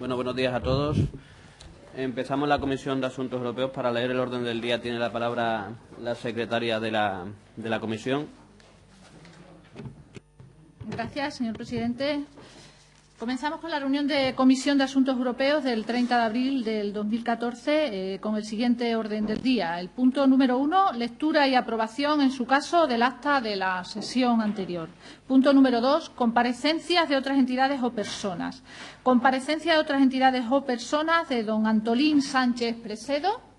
Bueno, buenos días a todos. Empezamos la Comisión de Asuntos Europeos. Para leer el orden del día tiene la palabra la secretaria de la Comisión. Gracias, señor presidente. Comenzamos con la reunión de Comisión de Asuntos Europeos del 30 de abril del 2014 con el siguiente orden del día. El punto número 1, lectura y aprobación, en su caso, del acta de la sesión anterior. Punto número 2, comparecencias de otras entidades o personas. Comparecencia de otras entidades o personas de don Antolín Sánchez Presedo,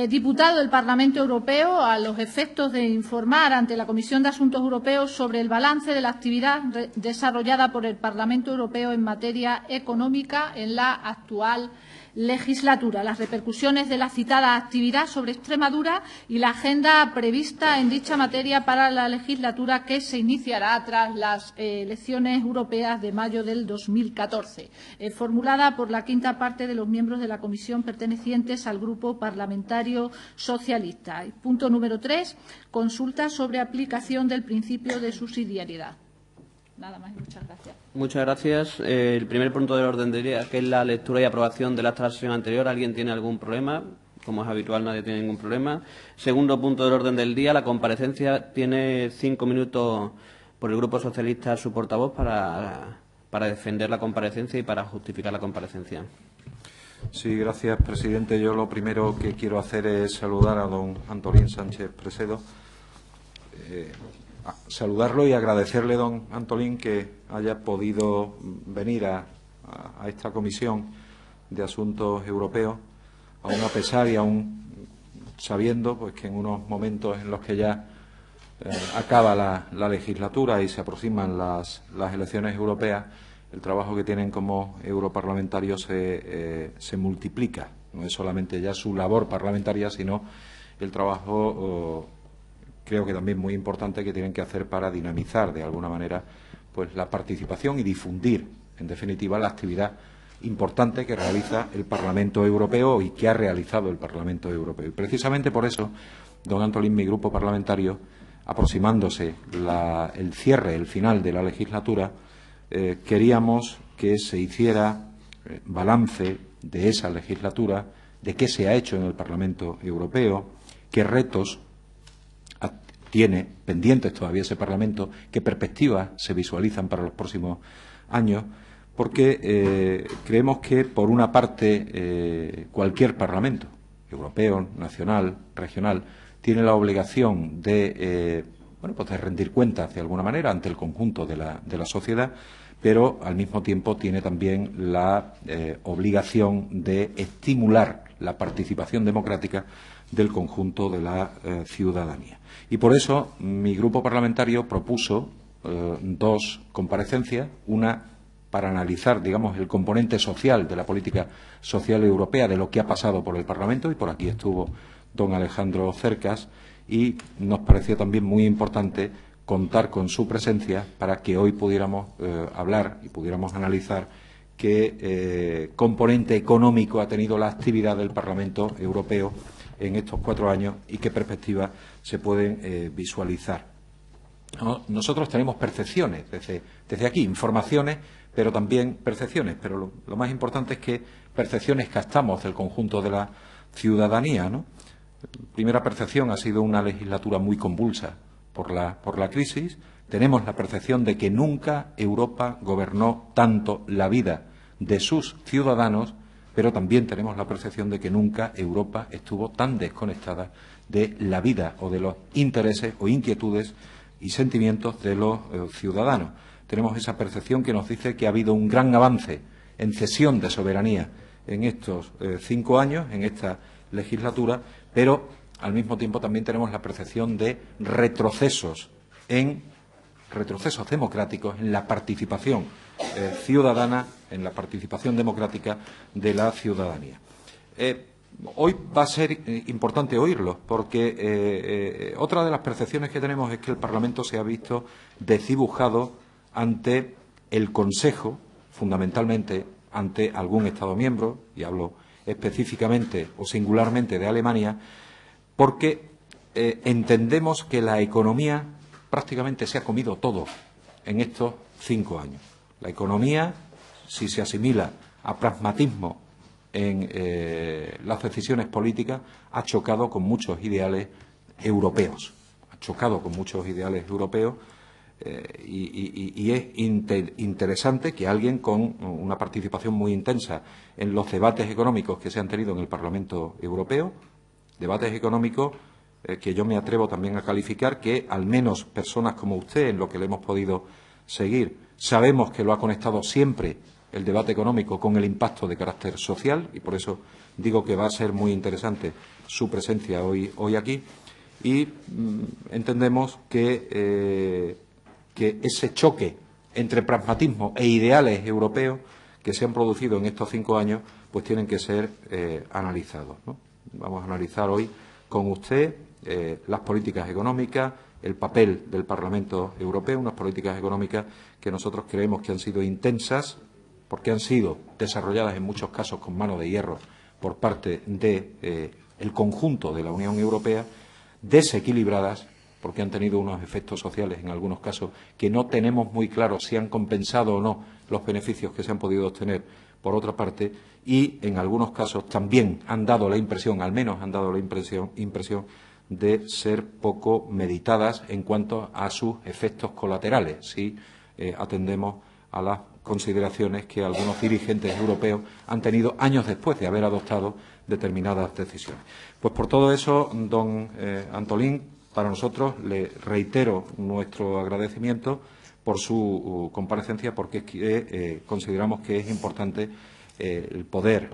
diputado del Parlamento Europeo, a los efectos de informar ante la Comisión de Asuntos Europeos sobre el balance de la actividad desarrollada por el Parlamento Europeo en materia económica en la actual legislatura, las repercusiones de la citada actividad sobre Extremadura y la agenda prevista en dicha materia para la legislatura que se iniciará tras las elecciones europeas de mayo del 2014, formulada por la quinta parte de los miembros de la Comisión pertenecientes al Grupo Parlamentario Socialista. Punto número 3, consulta sobre aplicación del principio de subsidiariedad. Nada más y muchas gracias. Muchas gracias. El primer punto del orden del día, que es la lectura y aprobación de la acta de la sesión anterior. ¿Alguien tiene algún problema? Como es habitual, nadie tiene ningún problema. Segundo punto del orden del día, la comparecencia. Tiene 5 minutos por el Grupo Socialista su portavoz para defender la comparecencia y para justificar la comparecencia. Sí, gracias, presidente. Yo lo primero que quiero hacer es saludar a don Antolín Sánchez Presedo. Saludarlo y agradecerle, don Antolín, que haya podido venir a esta Comisión de Asuntos Europeos, aún a pesar y aún sabiendo pues que en unos momentos en los que ya acaba la legislatura y se aproximan las elecciones europeas, el trabajo que tienen como europarlamentarios se multiplica. No es solamente ya su labor parlamentaria, sino el trabajo creo que también muy importante que tienen que hacer para dinamizar de alguna manera pues la participación y difundir, en definitiva, la actividad importante que realiza el Parlamento Europeo y que ha realizado el Parlamento Europeo. Y precisamente por eso, don Antolín, mi grupo parlamentario, aproximándose el cierre, el final de la legislatura, queríamos que se hiciera balance de esa legislatura, de qué se ha hecho en el Parlamento Europeo, qué retos tiene pendientes todavía ese Parlamento, qué perspectivas se visualizan para los próximos años, porque creemos que, por una parte, cualquier Parlamento, europeo, nacional, regional, tiene la obligación de rendir cuentas, de alguna manera, ante el conjunto de la sociedad, pero, al mismo tiempo, tiene también la obligación de estimular la participación democrática del conjunto de la ciudadanía. Y por eso mi grupo parlamentario propuso 2 comparecencias, una para analizar, digamos, el componente social de la política social europea, de lo que ha pasado por el Parlamento, y por aquí estuvo don Alejandro Cercas, y nos pareció también muy importante contar con su presencia para que hoy pudiéramos hablar y pudiéramos analizar qué componente económico ha tenido la actividad del Parlamento Europeo en estos 4 años y qué perspectivas se pueden visualizar. Nosotros tenemos percepciones desde aquí, informaciones, pero también percepciones. Pero lo más importante es que percepciones captamos del conjunto de la ciudadanía, ¿no? Primera percepción ha sido una legislatura muy convulsa por la crisis. Tenemos la percepción de que nunca Europa gobernó tanto la vida de sus ciudadanos, pero también tenemos la percepción de que nunca Europa estuvo tan desconectada de la vida o de los intereses o inquietudes y sentimientos de los ciudadanos. Tenemos esa percepción que nos dice que ha habido un gran avance en cesión de soberanía en estos 5 años, en esta legislatura, pero al mismo tiempo también tenemos la percepción de retrocesos democráticos en la participación ciudadana, en la participación democrática de la ciudadanía. Hoy va a ser importante oírlo, porque otra de las percepciones que tenemos es que el Parlamento se ha visto desdibujado ante el Consejo, fundamentalmente ante algún Estado miembro, y hablo específicamente o singularmente de Alemania, porque entendemos que la economía prácticamente se ha comido todo en estos 5 años. La economía, si se asimila a pragmatismo en las decisiones políticas, ha chocado con muchos ideales europeos. Ha chocado con muchos ideales europeos y es interesante que alguien con una participación muy intensa en los debates económicos que se han tenido en el Parlamento Europeo, debates económicos que yo me atrevo también a calificar que al menos personas como usted, en lo que le hemos podido seguir, sabemos que lo ha conectado siempre el debate económico con el impacto de carácter social, y por eso digo que va a ser muy interesante su presencia hoy aquí, y entendemos que ese choque entre pragmatismo e ideales europeos que se han producido en estos 5 años pues tienen que ser analizados, ¿no? Vamos a analizar hoy con usted las políticas económicas, el papel del Parlamento Europeo, unas políticas económicas que nosotros creemos que han sido intensas, porque han sido desarrolladas en muchos casos con mano de hierro por parte del conjunto de la Unión Europea, desequilibradas, porque han tenido unos efectos sociales en algunos casos que no tenemos muy claro si han compensado o no los beneficios que se han podido obtener por otra parte, y en algunos casos también han dado la impresión, al menos han dado la impresión de ser poco meditadas en cuanto a sus efectos colaterales, si atendemos a las consideraciones que algunos dirigentes europeos han tenido años después de haber adoptado determinadas decisiones. Pues por todo eso, don Antolín, para nosotros le reitero nuestro agradecimiento por su comparecencia, porque consideramos que es importante el poder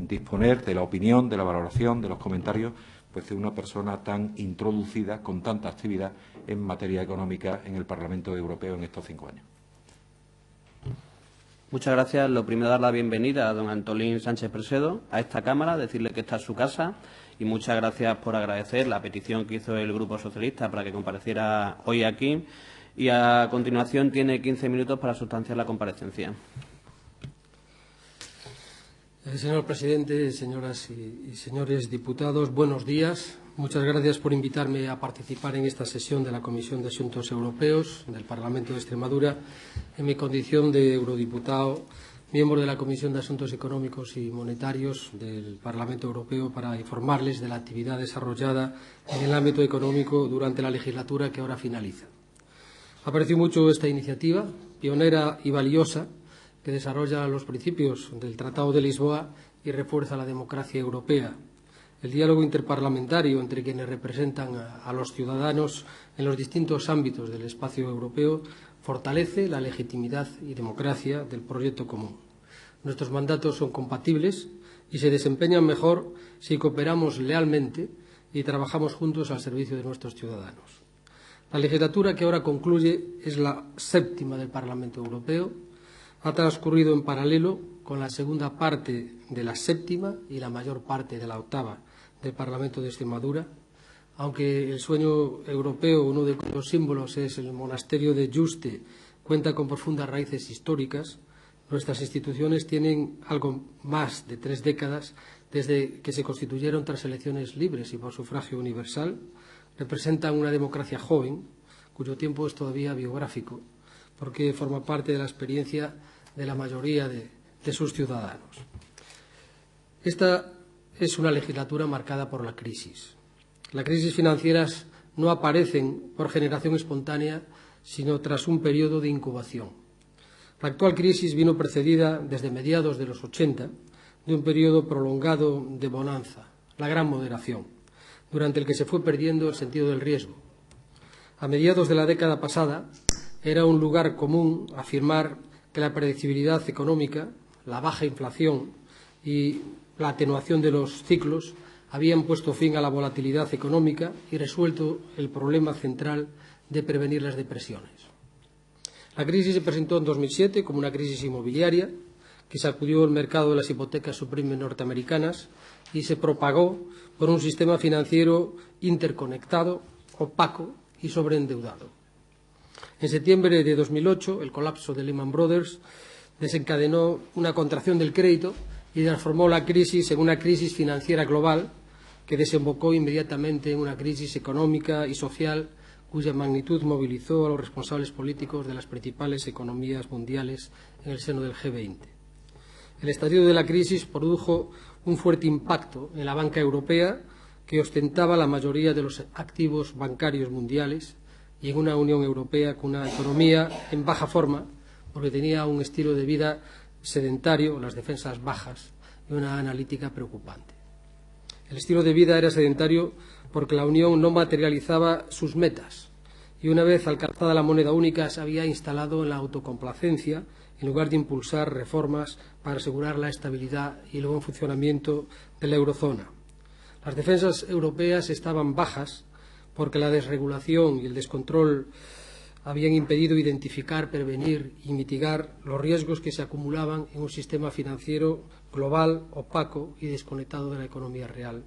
disponer de la opinión, de la valoración, de los comentarios pues de una persona tan introducida, con tanta actividad en materia económica en el Parlamento Europeo en estos 5 años. Muchas gracias. Lo primero, dar la bienvenida a don Antolín Sánchez Presedo a esta Cámara, decirle que esta es su casa, y muchas gracias por agradecer la petición que hizo el Grupo Socialista para que compareciera hoy aquí. Y a continuación tiene 15 minutos para sustanciar la comparecencia. Señor presidente, señoras y señores diputados, buenos días. Muchas gracias por invitarme a participar en esta sesión de la Comisión de Asuntos Europeos del Parlamento de Extremadura en mi condición de eurodiputado, miembro de la Comisión de Asuntos Económicos y Monetarios del Parlamento Europeo, para informarles de la actividad desarrollada en el ámbito económico durante la legislatura que ahora finaliza. Aprecio mucho esta iniciativa, pionera y valiosa, que desarrolla los principios del Tratado de Lisboa y refuerza la democracia europea. El diálogo interparlamentario entre quienes representan a los ciudadanos en los distintos ámbitos del espacio europeo fortalece la legitimidad y democracia del proyecto común. Nuestros mandatos son compatibles y se desempeñan mejor si cooperamos lealmente y trabajamos juntos al servicio de nuestros ciudadanos. La legislatura que ahora concluye es la 7ª del Parlamento Europeo. Ha transcurrido en paralelo con la segunda parte de la 7ª y la mayor parte de la 8ª del Parlamento de Extremadura. Aunque el sueño europeo, uno de cuyos símbolos es el monasterio de Yuste, cuenta con profundas raíces históricas, nuestras instituciones tienen algo más de 3 décadas desde que se constituyeron tras elecciones libres y por sufragio universal. Representan una democracia joven, cuyo tiempo es todavía biográfico, porque forma parte de la experiencia de la mayoría de sus ciudadanos. Esta es una legislatura marcada por la crisis. Las crisis financieras no aparecen por generación espontánea, sino tras un periodo de incubación. La actual crisis vino precedida, desde mediados de los 80, de un periodo prolongado de bonanza, la gran moderación, durante el que se fue perdiendo el sentido del riesgo. A mediados de la década pasada, era un lugar común afirmar que la predecibilidad económica, la baja inflación y la atenuación de los ciclos habían puesto fin a la volatilidad económica y resuelto el problema central de prevenir las depresiones. La crisis se presentó en 2007 como una crisis inmobiliaria que sacudió el mercado de las hipotecas subprime norteamericanas y se propagó por un sistema financiero interconectado, opaco y sobreendeudado. En septiembre de 2008, el colapso de Lehman Brothers desencadenó una contracción del crédito y transformó la crisis en una crisis financiera global que desembocó inmediatamente en una crisis económica y social cuya magnitud movilizó a los responsables políticos de las principales economías mundiales en el seno del G20. el estallido de la crisis produjo un fuerte impacto en la banca europea, que ostentaba la mayoría de los activos bancarios mundiales, y en una Unión Europea con una economía en baja forma, porque tenía un estilo de vida sedentario, las defensas bajas y una analítica preocupante. El estilo de vida era sedentario porque la Unión no materializaba sus metas y, una vez alcanzada la moneda única, se había instalado en la autocomplacencia en lugar de impulsar reformas para asegurar la estabilidad y el buen funcionamiento de la eurozona. Las defensas europeas estaban bajas porque la desregulación y el descontrol habían impedido identificar, prevenir y mitigar los riesgos que se acumulaban en un sistema financiero global, opaco y desconectado de la economía real.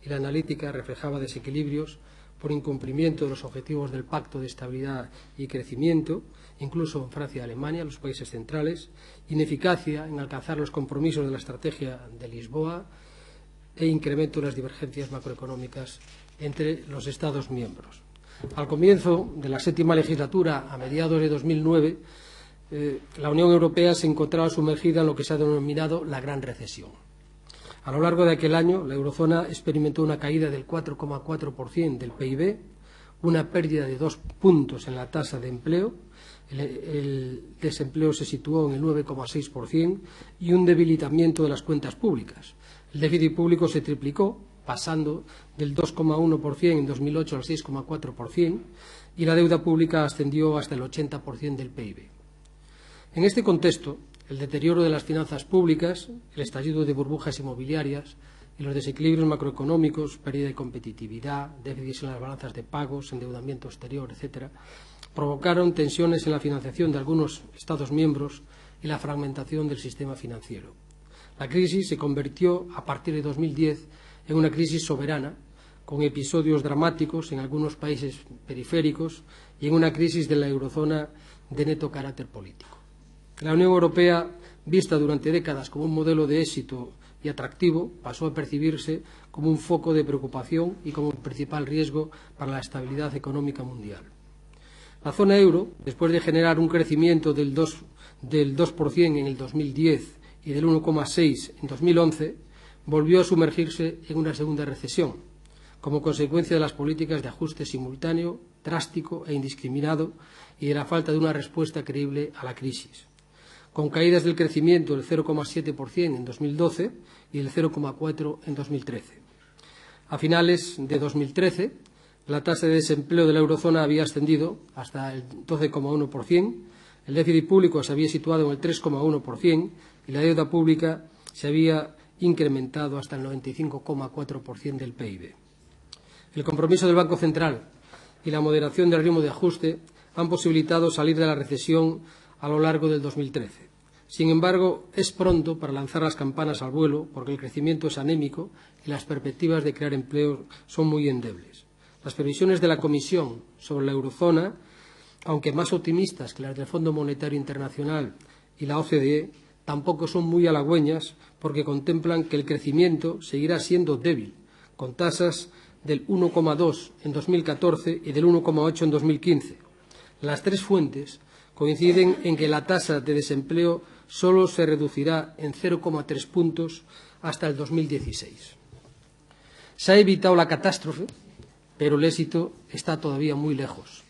Y la analítica reflejaba desequilibrios por incumplimiento de los objetivos del Pacto de Estabilidad y Crecimiento, incluso en Francia y Alemania, los países centrales, ineficacia en alcanzar los compromisos de la Estrategia de Lisboa e incremento de las divergencias macroeconómicas entre los Estados miembros. Al comienzo de la séptima legislatura, a mediados de 2009, la Unión Europea se encontraba sumergida en lo que se ha denominado la Gran Recesión. A lo largo de aquel año, la eurozona experimentó una caída del 4,4% del PIB, una pérdida de 2 puntos en la tasa de empleo, el desempleo se situó en el 9,6% y un debilitamiento de las cuentas públicas. El déficit público se triplicó, pasando del 2,1% en 2008 al 6,4%, y la deuda pública ascendió hasta el 80% del PIB. En este contexto, el deterioro de las finanzas públicas, el estallido de burbujas inmobiliarias y los desequilibrios macroeconómicos, pérdida de competitividad, déficits en las balanzas de pagos, endeudamiento exterior, etc., provocaron tensiones en la financiación de algunos Estados miembros y la fragmentación del sistema financiero. La crisis se convirtió, a partir de 2010, en una crisis soberana, con episodios dramáticos en algunos países periféricos y en una crisis de la eurozona de neto carácter político. La Unión Europea, vista durante décadas como un modelo de éxito y atractivo, pasó a percibirse como un foco de preocupación y como principal riesgo para la estabilidad económica mundial. La zona euro, después de generar un crecimiento del 2% en el 2010 y del 1,6% en 2011, volvió a sumergirse en una segunda recesión, como consecuencia de las políticas de ajuste simultáneo, drástico e indiscriminado y de la falta de una respuesta creíble a la crisis, con caídas del crecimiento del 0,7% en 2012 y del 0,4% en 2013. A finales de 2013, la tasa de desempleo de la eurozona había ascendido hasta el 12,1%, el déficit público se había situado en el 3,1% y la deuda pública se había incrementado hasta el 95,4% del PIB. El compromiso del Banco Central y la moderación del ritmo de ajuste han posibilitado salir de la recesión a lo largo del 2013. Sin embargo, es pronto para lanzar las campanas al vuelo porque el crecimiento es anémico y las perspectivas de crear empleo son muy endebles. Las previsiones de la Comisión sobre la eurozona, aunque más optimistas que las del Fondo Monetario Internacional y la OCDE, tampoco son muy halagüeñas porque contemplan que el crecimiento seguirá siendo débil, con tasas del 1,2 en 2014 y del 1,8 en 2015. Las tres fuentes coinciden en que la tasa de desempleo solo se reducirá en 0,3 puntos hasta el 2016. Se ha evitado la catástrofe, pero el éxito está todavía muy lejos.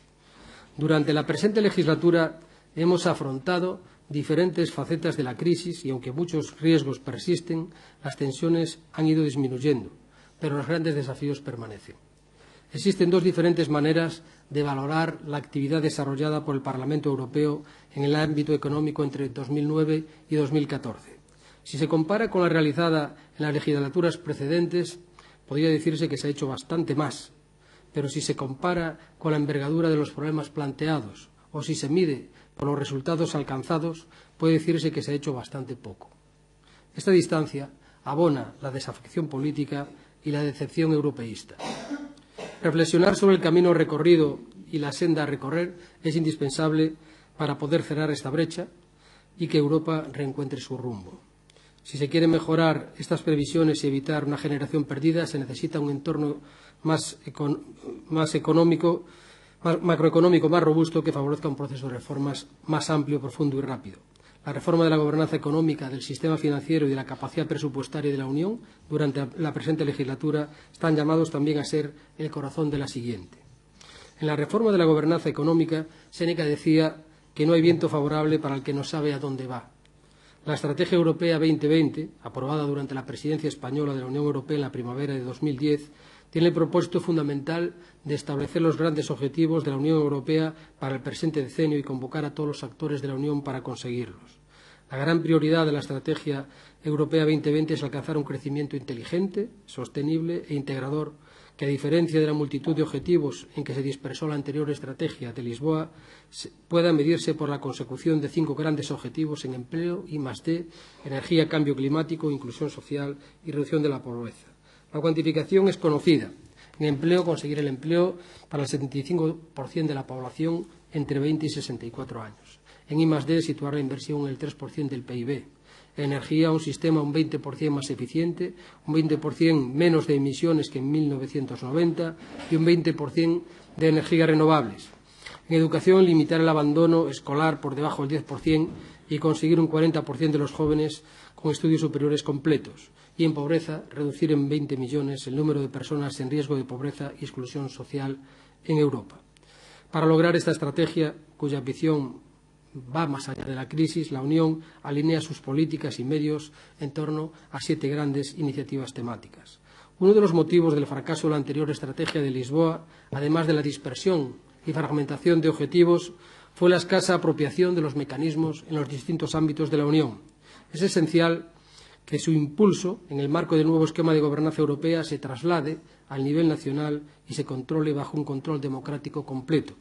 Durante la presente legislatura hemos afrontado diferentes facetas de la crisis y, aunque muchos riesgos persisten, las tensiones han ido disminuyendo, pero los grandes desafíos permanecen. Existen dos diferentes maneras de valorar la actividad desarrollada por el Parlamento Europeo en el ámbito económico entre 2009 y 2014. Si se compara con la realizada en las legislaturas precedentes, podría decirse que se ha hecho bastante más, pero si se compara con la envergadura de los problemas planteados o si se mide por los resultados alcanzados, puede decirse que se ha hecho bastante poco. Esta distancia abona la desafección política y la decepción europeísta. Reflexionar sobre el camino recorrido y la senda a recorrer es indispensable para poder cerrar esta brecha y que Europa reencuentre su rumbo. Si se quiere mejorar estas previsiones y evitar una generación perdida, se necesita un entorno macroeconómico más robusto que favorezca un proceso de reformas más amplio, profundo y rápido. la reforma de la gobernanza económica, del sistema financiero y de la capacidad presupuestaria de la Unión durante la presente legislatura están llamados también a ser el corazón de la siguiente. En la reforma de la gobernanza económica, Séneca decía que no hay viento favorable para el que no sabe a dónde va. La Estrategia Europea 2020, aprobada durante la presidencia española de la Unión Europea en la primavera de 2010, tiene el propósito fundamental de establecer los grandes objetivos de la Unión Europea para el presente decenio y convocar a todos los actores de la Unión para conseguirlos. La gran prioridad de la Estrategia Europea 2020 es alcanzar un crecimiento inteligente, sostenible e integrador que, a diferencia de la multitud de objetivos en que se dispersó la anterior Estrategia de Lisboa, pueda medirse por la consecución de 5 grandes objetivos en empleo, I+D, energía, cambio climático, inclusión social y reducción de la pobreza. La cuantificación es conocida. En empleo, conseguir el empleo para el 75% de la población entre 20 y 64 años. En I+D, situar la inversión en el 3% del PIB. En energía, un sistema un 20% más eficiente, un 20% menos de emisiones que en 1990 y un 20% de energías renovables. En educación, limitar el abandono escolar por debajo del 10% y conseguir un 40% de los jóvenes con estudios superiores completos. Y en pobreza, reducir en 20 millones el número de personas en riesgo de pobreza y exclusión social en Europa. Para lograr esta estrategia, cuya ambición va más allá de la crisis, la Unión alinea sus políticas y medios en torno a 7 grandes iniciativas temáticas. Uno de los motivos del fracaso de la anterior Estrategia de Lisboa, además de la dispersión y fragmentación de objetivos, fue la escasa apropiación de los mecanismos en los distintos ámbitos de la Unión. Es esencial que su impulso, en el marco del nuevo esquema de gobernanza europea, se traslade al nivel nacional y se controle bajo un control democrático completo.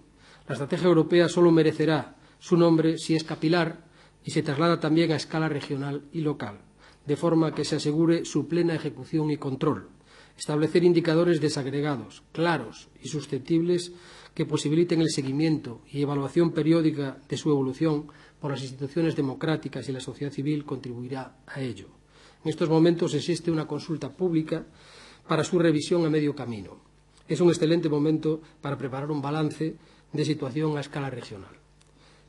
La estrategia europea solo merecerá su nombre si es capilar y se traslada también a escala regional y local, de forma que se asegure su plena ejecución y control. Establecer indicadores desagregados, claros y susceptibles que posibiliten el seguimiento y evaluación periódica de su evolución por las instituciones democráticas y la sociedad civil contribuirá a ello. En estos momentos existe una consulta pública para su revisión a medio camino. Es un excelente momento para preparar un balance de situación a escala regional.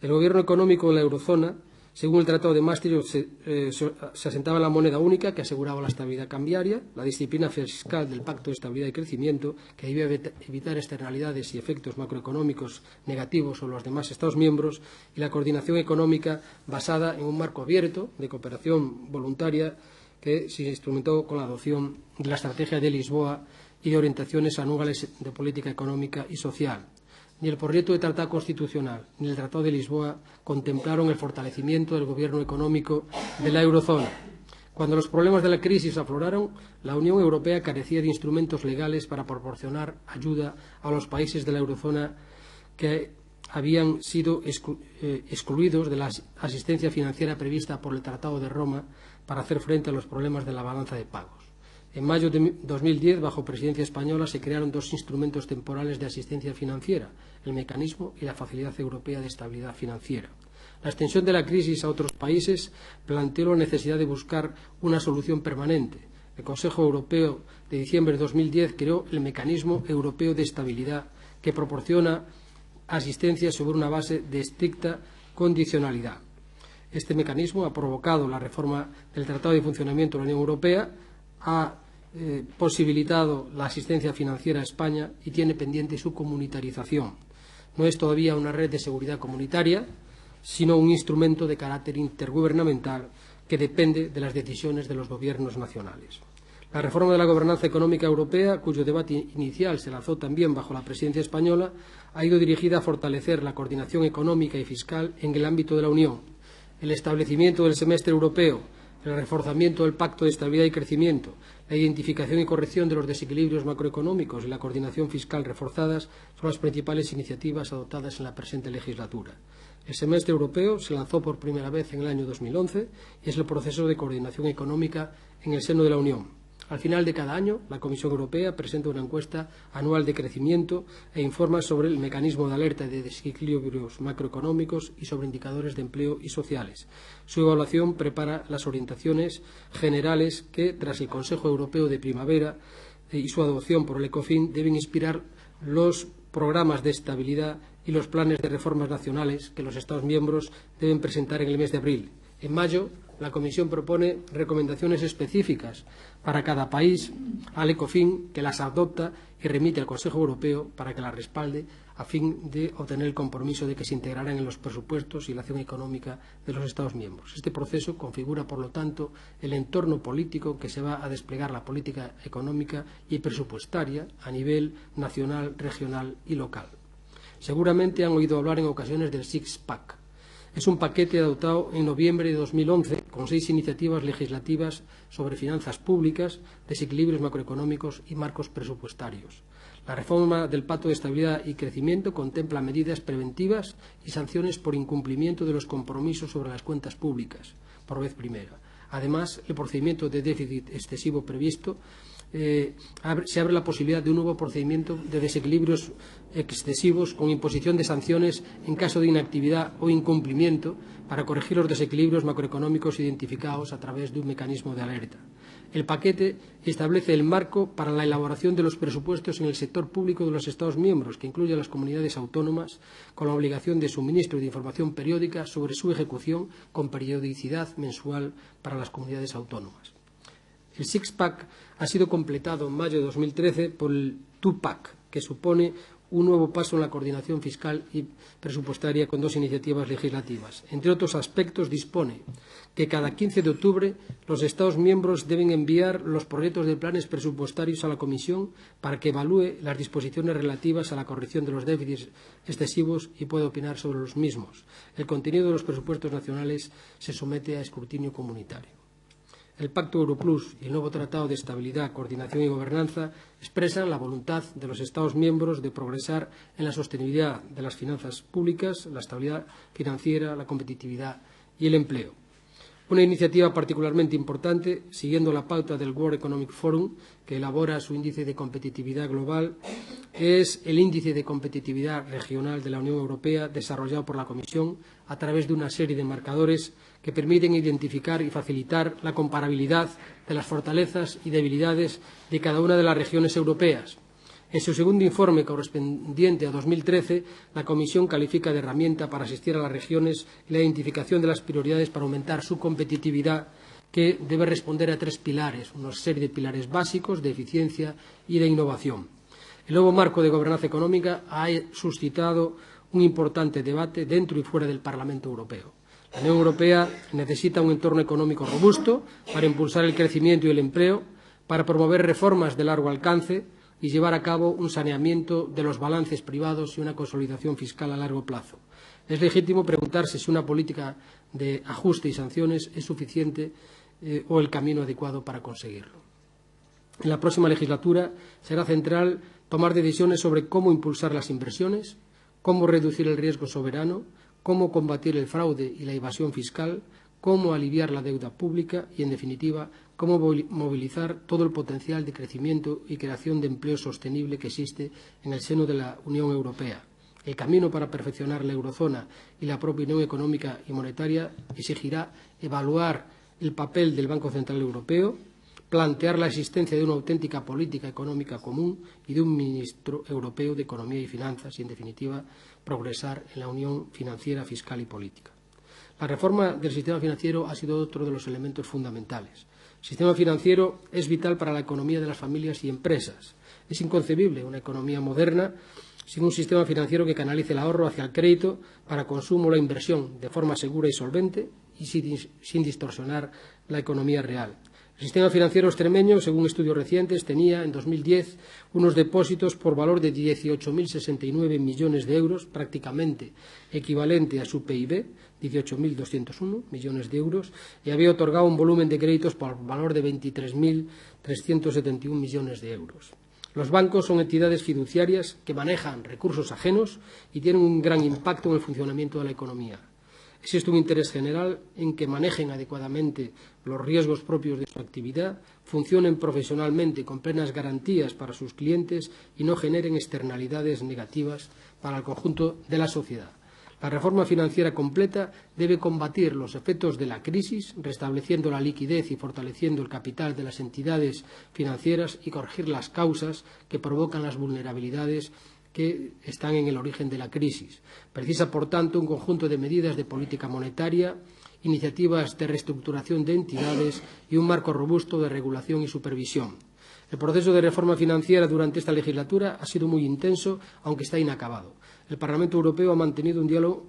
El gobierno económico de la eurozona, según el Tratado de Maastricht, se asentaba en la moneda única que aseguraba la estabilidad cambiaria, la disciplina fiscal del Pacto de Estabilidad y Crecimiento, que debía evitar externalidades y efectos macroeconómicos negativos sobre los demás Estados miembros, y la coordinación económica basada en un marco abierto de cooperación voluntaria que se instrumentó con la adopción de la Estrategia de Lisboa y de orientaciones anuales de política económica y social. Ni el proyecto de Tratado Constitucional ni el Tratado de Lisboa contemplaron el fortalecimiento del gobierno económico de la eurozona. Cuando los problemas de la crisis afloraron, la Unión Europea carecía de instrumentos legales para proporcionar ayuda a los países de la eurozona que habían sido excluidos de la asistencia financiera prevista por el Tratado de Roma para hacer frente a los problemas de la balanza de pagos. En mayo de 2010, bajo presidencia española, se crearon 2 instrumentos temporales de asistencia financiera, el Mecanismo y la Facilidad Europea de Estabilidad Financiera. La extensión de la crisis a otros países planteó la necesidad de buscar una solución permanente. El Consejo Europeo de diciembre de 2010 creó el Mecanismo Europeo de Estabilidad, que proporciona asistencia sobre una base de estricta condicionalidad. Este mecanismo ha provocado la reforma del Tratado de Funcionamiento de la Unión Europea, ha posibilitado la asistencia financiera a España y tiene pendiente su comunitarización. No es todavía una red de seguridad comunitaria, sino un instrumento de carácter intergubernamental que depende de las decisiones de los gobiernos nacionales. La reforma de la gobernanza económica europea, cuyo debate inicial se lanzó también bajo la presidencia española, ha ido dirigida a fortalecer la coordinación económica y fiscal en el ámbito de la Unión. El establecimiento del semestre europeo, el reforzamiento del Pacto de Estabilidad y Crecimiento, la identificación y corrección de los desequilibrios macroeconómicos y la coordinación fiscal reforzadas son las principales iniciativas adoptadas en la presente legislatura. El semestre europeo se lanzó por primera vez en el año 2011 y es el proceso de coordinación económica en el seno de la Unión. Al final de cada año, la Comisión Europea presenta una encuesta anual de crecimiento e informa sobre el mecanismo de alerta de desequilibrios macroeconómicos y sobre indicadores de empleo y sociales. Su evaluación prepara las orientaciones generales que, tras el Consejo Europeo de primavera y su adopción por el ECOFIN, deben inspirar los programas de estabilidad y los planes de reformas nacionales que los Estados miembros deben presentar en el mes de abril. En mayo, la Comisión propone recomendaciones específicas para cada país al ECOFIN, que las adopta y remite al Consejo Europeo para que las respalde a fin de obtener el compromiso de que se integrarán en los presupuestos y la acción económica de los Estados miembros. Este proceso configura, por lo tanto, el entorno político que se va a desplegar la política económica y presupuestaria a nivel nacional, regional y local. Seguramente han oído hablar en ocasiones del Six-Pack. Es un paquete adoptado en noviembre de 2011 con 6 iniciativas legislativas sobre finanzas públicas, desequilibrios macroeconómicos y marcos presupuestarios. La reforma del Pacto de Estabilidad y Crecimiento contempla medidas preventivas y sanciones por incumplimiento de los compromisos sobre las cuentas públicas, por vez primera. Además, el procedimiento de déficit excesivo previsto se abre la posibilidad de un nuevo procedimiento de desequilibrios excesivos con imposición de sanciones en caso de inactividad o incumplimiento para corregir los desequilibrios macroeconómicos identificados a través de un mecanismo de alerta. El paquete establece el marco para la elaboración de los presupuestos en el sector público de los Estados miembros, que incluye a las comunidades autónomas, con la obligación de suministro de información periódica sobre su ejecución con periodicidad mensual para las comunidades autónomas. El Six-Pack ha sido completado en mayo de 2013 por el Two-Pack, que supone un nuevo paso en la coordinación fiscal y presupuestaria con 2 iniciativas legislativas. Entre otros aspectos, dispone que cada 15 de octubre los Estados miembros deben enviar los proyectos de planes presupuestarios a la Comisión para que evalúe las disposiciones relativas a la corrección de los déficits excesivos y pueda opinar sobre los mismos. El contenido de los presupuestos nacionales se somete a escrutinio comunitario. El Pacto Europlus y el nuevo Tratado de Estabilidad, Coordinación y Gobernanza expresan la voluntad de los Estados miembros de progresar en la sostenibilidad de las finanzas públicas, la estabilidad financiera, la competitividad y el empleo. Una iniciativa particularmente importante, siguiendo la pauta del World Economic Forum, que elabora su índice de competitividad global, es el índice de competitividad regional de la Unión Europea, desarrollado por la Comisión a través de una serie de marcadores que permiten identificar y facilitar la comparabilidad de las fortalezas y debilidades de cada una de las regiones europeas. En su segundo informe correspondiente a 2013, la Comisión califica de herramienta para asistir a las regiones en la identificación de las prioridades para aumentar su competitividad, que debe responder a 3 pilares, una serie de pilares básicos de eficiencia y de innovación. El nuevo marco de gobernanza económica ha suscitado un importante debate dentro y fuera del Parlamento Europeo. La Unión Europea necesita un entorno económico robusto para impulsar el crecimiento y el empleo, para promover reformas de largo alcance y llevar a cabo un saneamiento de los balances privados y una consolidación fiscal a largo plazo. Es legítimo preguntarse si una política de ajuste y sanciones es suficiente o el camino adecuado para conseguirlo. En la próxima legislatura será central tomar decisiones sobre cómo impulsar las inversiones, cómo reducir el riesgo soberano, cómo combatir el fraude y la evasión fiscal, cómo aliviar la deuda pública y, en definitiva, cómo movilizar todo el potencial de crecimiento y creación de empleo sostenible que existe en el seno de la Unión Europea. El camino para perfeccionar la eurozona y la propia Unión Económica y Monetaria exigirá evaluar el papel del Banco Central Europeo, plantear la existencia de una auténtica política económica común y de un ministro europeo de Economía y Finanzas y, en definitiva, progresar en la unión financiera, fiscal y política. La reforma del sistema financiero ha sido otro de los elementos fundamentales. El sistema financiero es vital para la economía de las familias y empresas. Es inconcebible una economía moderna sin un sistema financiero que canalice el ahorro hacia el crédito para consumo o la inversión de forma segura y solvente y sin distorsionar la economía real. El sistema financiero extremeño, según estudios recientes, tenía en 2010 unos depósitos por valor de 18.069 millones de euros, prácticamente equivalente a su PIB, 18.201 millones de euros, y había otorgado un volumen de créditos por valor de 23.371 millones de euros. Los bancos son entidades fiduciarias que manejan recursos ajenos y tienen un gran impacto en el funcionamiento de la economía. Existe un interés general en que manejen adecuadamente los riesgos propios de su actividad, funcionen profesionalmente con plenas garantías para sus clientes y no generen externalidades negativas para el conjunto de la sociedad. La reforma financiera completa debe combatir los efectos de la crisis, restableciendo la liquidez y fortaleciendo el capital de las entidades financieras y corregir las causas que provocan las vulnerabilidades que están en el origen de la crisis. Precisa, por tanto, un conjunto de medidas de política monetaria iniciativas de reestructuración de entidades y un marco robusto de regulación y supervisión. El proceso de reforma financiera durante esta legislatura ha sido muy intenso, aunque está inacabado. El Parlamento Europeo ha mantenido un diálogo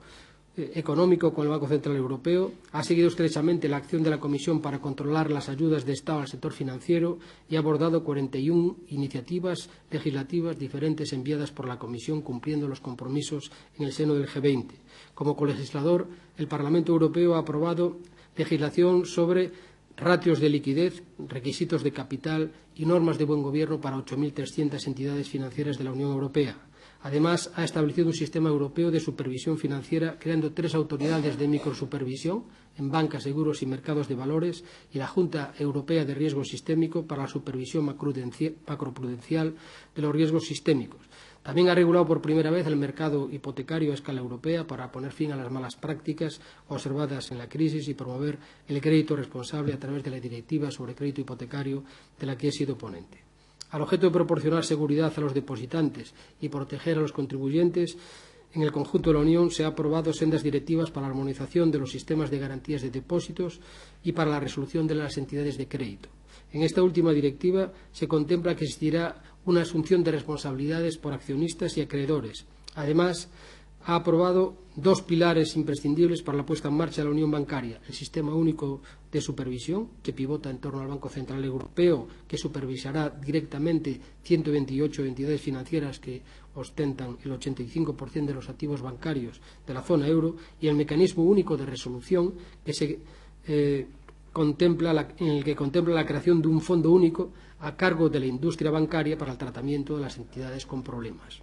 económico con el Banco Central Europeo, ha seguido estrechamente la acción de la Comisión para controlar las ayudas de Estado al sector financiero y ha abordado 41 iniciativas legislativas diferentes enviadas por la Comisión, cumpliendo los compromisos en el seno del G20. Como colegislador, el Parlamento Europeo ha aprobado legislación sobre ratios de liquidez, requisitos de capital y normas de buen gobierno para 8.300 entidades financieras de la Unión Europea. Además, ha establecido un sistema europeo de supervisión financiera, creando 3 autoridades de microsupervisión en banca, seguros y mercados de valores y la Junta Europea de Riesgo Sistémico para la supervisión macroprudencial de los riesgos sistémicos. También ha regulado por primera vez el mercado hipotecario a escala europea para poner fin a las malas prácticas observadas en la crisis y promover el crédito responsable a través de la Directiva sobre crédito hipotecario, de la que he sido ponente. Al objeto de proporcionar seguridad a los depositantes y proteger a los contribuyentes, en el conjunto de la Unión se han aprobado sendas directivas para la armonización de los sistemas de garantías de depósitos y para la resolución de las entidades de crédito. En esta última directiva se contempla que existirá una asunción de responsabilidades por accionistas y acreedores. Además, ha aprobado 2 pilares imprescindibles para la puesta en marcha de la unión bancaria: el sistema único de supervisión, que pivota en torno al Banco Central Europeo, que supervisará directamente 128 entidades financieras que ostentan el 85% de los activos bancarios de la zona euro, y el mecanismo único de resolución, que en el que contempla la creación de un fondo único a cargo de la industria bancaria para el tratamiento de las entidades con problemas.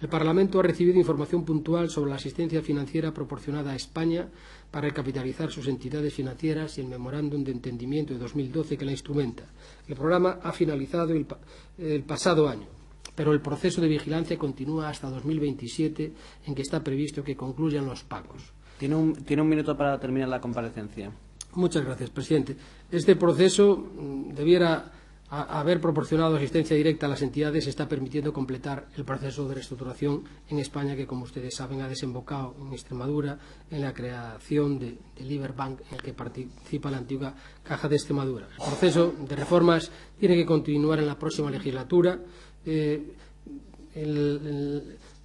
El Parlamento ha recibido información puntual sobre la asistencia financiera proporcionada a España para recapitalizar sus entidades financieras y el memorándum de entendimiento de 2012 que la instrumenta. El programa ha finalizado el pasado año, pero el proceso de vigilancia continúa hasta 2027, en que está previsto que concluyan los pagos. Tiene un minuto para terminar la comparecencia. Muchas gracias, presidente. Este proceso debiera haber proporcionado asistencia directa a las entidades, está permitiendo completar el proceso de reestructuración en España, que, como ustedes saben, ha desembocado en Extremadura en la creación del Liberbank, en el que participa la antigua Caja de Extremadura. El proceso de reformas tiene que continuar en la próxima legislatura. En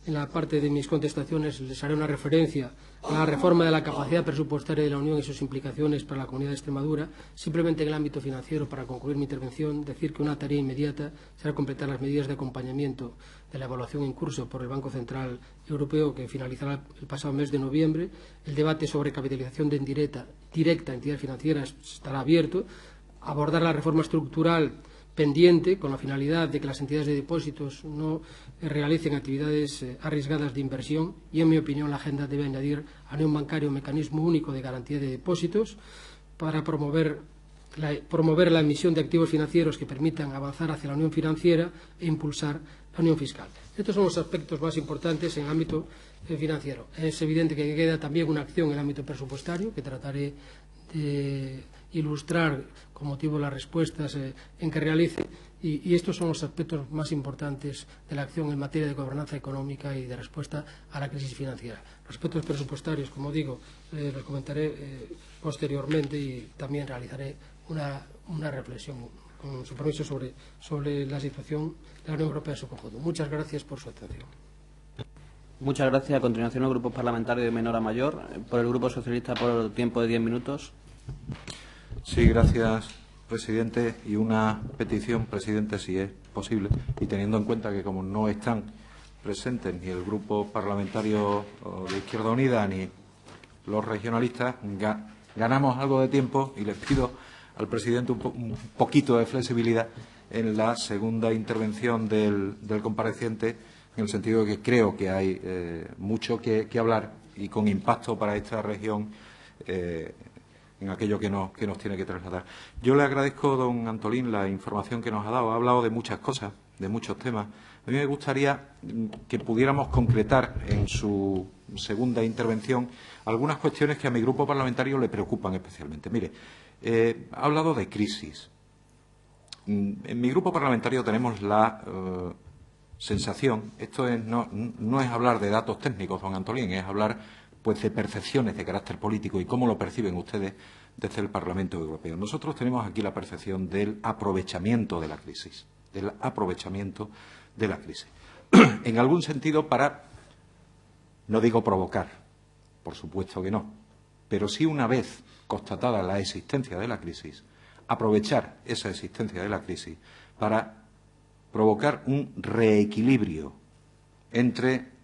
la parte de mis contestaciones les haré una referencia a la reforma de la capacidad presupuestaria de la Unión y sus implicaciones para la Comunidad de Extremadura. Simplemente en el ámbito financiero, para concluir mi intervención, decir que una tarea inmediata será completar las medidas de acompañamiento de la evaluación en curso por el Banco Central Europeo, que finalizará el pasado mes de noviembre. El debate sobre capitalización directa a entidades financieras estará abierto. Abordar la reforma estructural pendiente, con la finalidad de que las entidades de depósitos no realicen actividades arriesgadas de inversión, y, en mi opinión, la agenda debe añadir a la unión bancaria un mecanismo único de garantía de depósitos para promover la emisión de activos financieros que permitan avanzar hacia la unión financiera e impulsar la unión fiscal. Estos son los aspectos más importantes en el ámbito financiero. Es evidente que queda también una acción en el ámbito presupuestario, que trataré de ilustrar con motivo de las respuestas en que realice, y estos son los aspectos más importantes de la acción en materia de gobernanza económica y de respuesta a la crisis financiera. Los aspectos presupuestarios, como digo, los comentaré posteriormente, y también realizaré una reflexión, con su permiso, sobre la situación de la Unión Europea en su conjunto. Muchas gracias por su atención. Muchas gracias. A continuación, los grupos parlamentarios de menor a mayor. Por el Grupo Socialista, por tiempo de 10 minutos. Sí, gracias, presidente. Y una petición, presidente, si es posible, y teniendo en cuenta que como no están presentes ni el Grupo Parlamentario de Izquierda Unida ni los regionalistas, ganamos algo de tiempo, y les pido al presidente un poquito de flexibilidad en la segunda intervención del compareciente, en el sentido de que creo que hay mucho que hablar y con impacto para esta región en aquello que nos tiene que trasladar. Yo le agradezco, don Antolín, la información que nos ha dado. Ha hablado de muchas cosas, de muchos temas. A mí me gustaría que pudiéramos concretar en su segunda intervención algunas cuestiones que a mi grupo parlamentario le preocupan especialmente. Mire, ha hablado de crisis. En mi grupo parlamentario tenemos la sensación, esto no es hablar de datos técnicos, don Antolín, es hablar pues de percepciones de carácter político y cómo lo perciben ustedes desde el Parlamento Europeo. Nosotros tenemos aquí la percepción del aprovechamiento de la crisis, en algún sentido para, no digo provocar, por supuesto que no, pero sí una vez constatada la existencia de la crisis, aprovechar esa existencia de la crisis para provocar un reequilibrio entre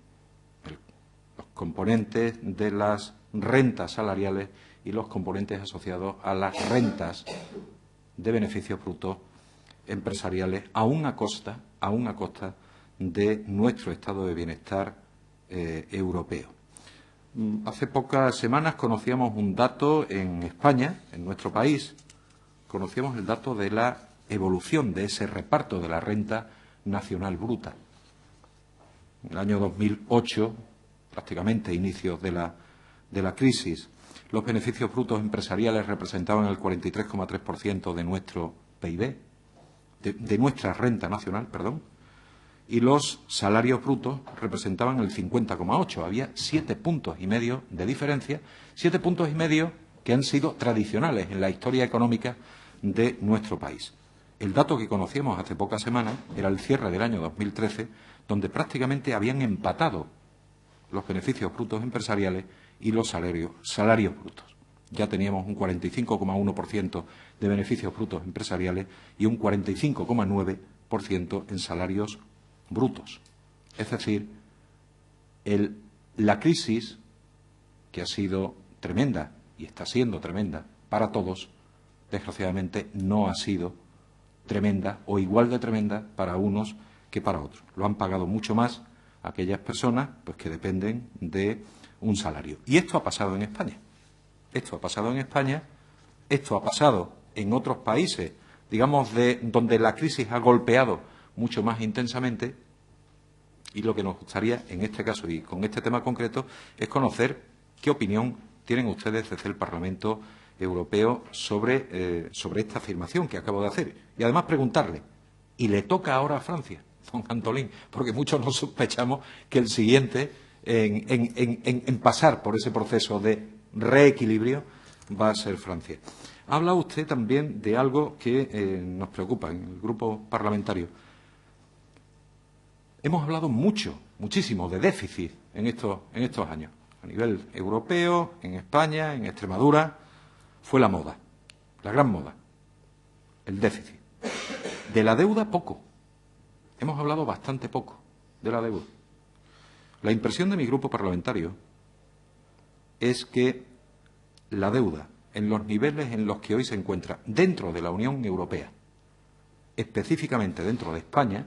los componentes de las rentas salariales y los componentes asociados a las rentas de beneficios brutos empresariales, aún a costa de nuestro estado de bienestar europeo. Hace pocas semanas conocíamos un dato en España, en nuestro país, conocíamos el dato de la evolución de ese reparto de la renta nacional bruta. En el año 2008, prácticamente inicios de la crisis, los beneficios brutos empresariales representaban el 43,3% de nuestro PIB, de nuestra renta nacional, y los salarios brutos representaban el 50,8%. Había 7,5 puntos de diferencia, 7,5 puntos que han sido tradicionales en la historia económica de nuestro país. El dato que conocíamos hace pocas semanas era el cierre del año 2013, donde prácticamente habían empatado los beneficios brutos empresariales y los salarios brutos. Ya teníamos un 45,1% de beneficios brutos empresariales y un 45,9% en salarios brutos. Es decir, la crisis, que ha sido tremenda y está siendo tremenda para todos, desgraciadamente no ha sido tremenda o igual de tremenda para unos que para otros. Lo han pagado mucho más aquellas personas pues que dependen de un salario. Y esto ha pasado en España. Esto ha pasado en España, esto ha pasado en otros países, digamos, donde la crisis ha golpeado mucho más intensamente, y lo que nos gustaría en este caso y con este tema concreto es conocer qué opinión tienen ustedes desde el Parlamento Europeo sobre esta afirmación que acabo de hacer. Y además preguntarle, ¿y le toca ahora a Francia, don Antolín? Porque muchos nos sospechamos que el siguiente en pasar por ese proceso de reequilibrio va a ser Francia. Habla usted también de algo que nos preocupa en el grupo parlamentario. Hemos hablado muchísimo de déficit en estos años. A nivel europeo, en España, en Extremadura, fue la moda, la gran moda, el déficit. De la deuda, poco. Hemos hablado bastante poco de la deuda. La impresión de mi grupo parlamentario es que la deuda, en los niveles en los que hoy se encuentra dentro de la Unión Europea, específicamente dentro de España,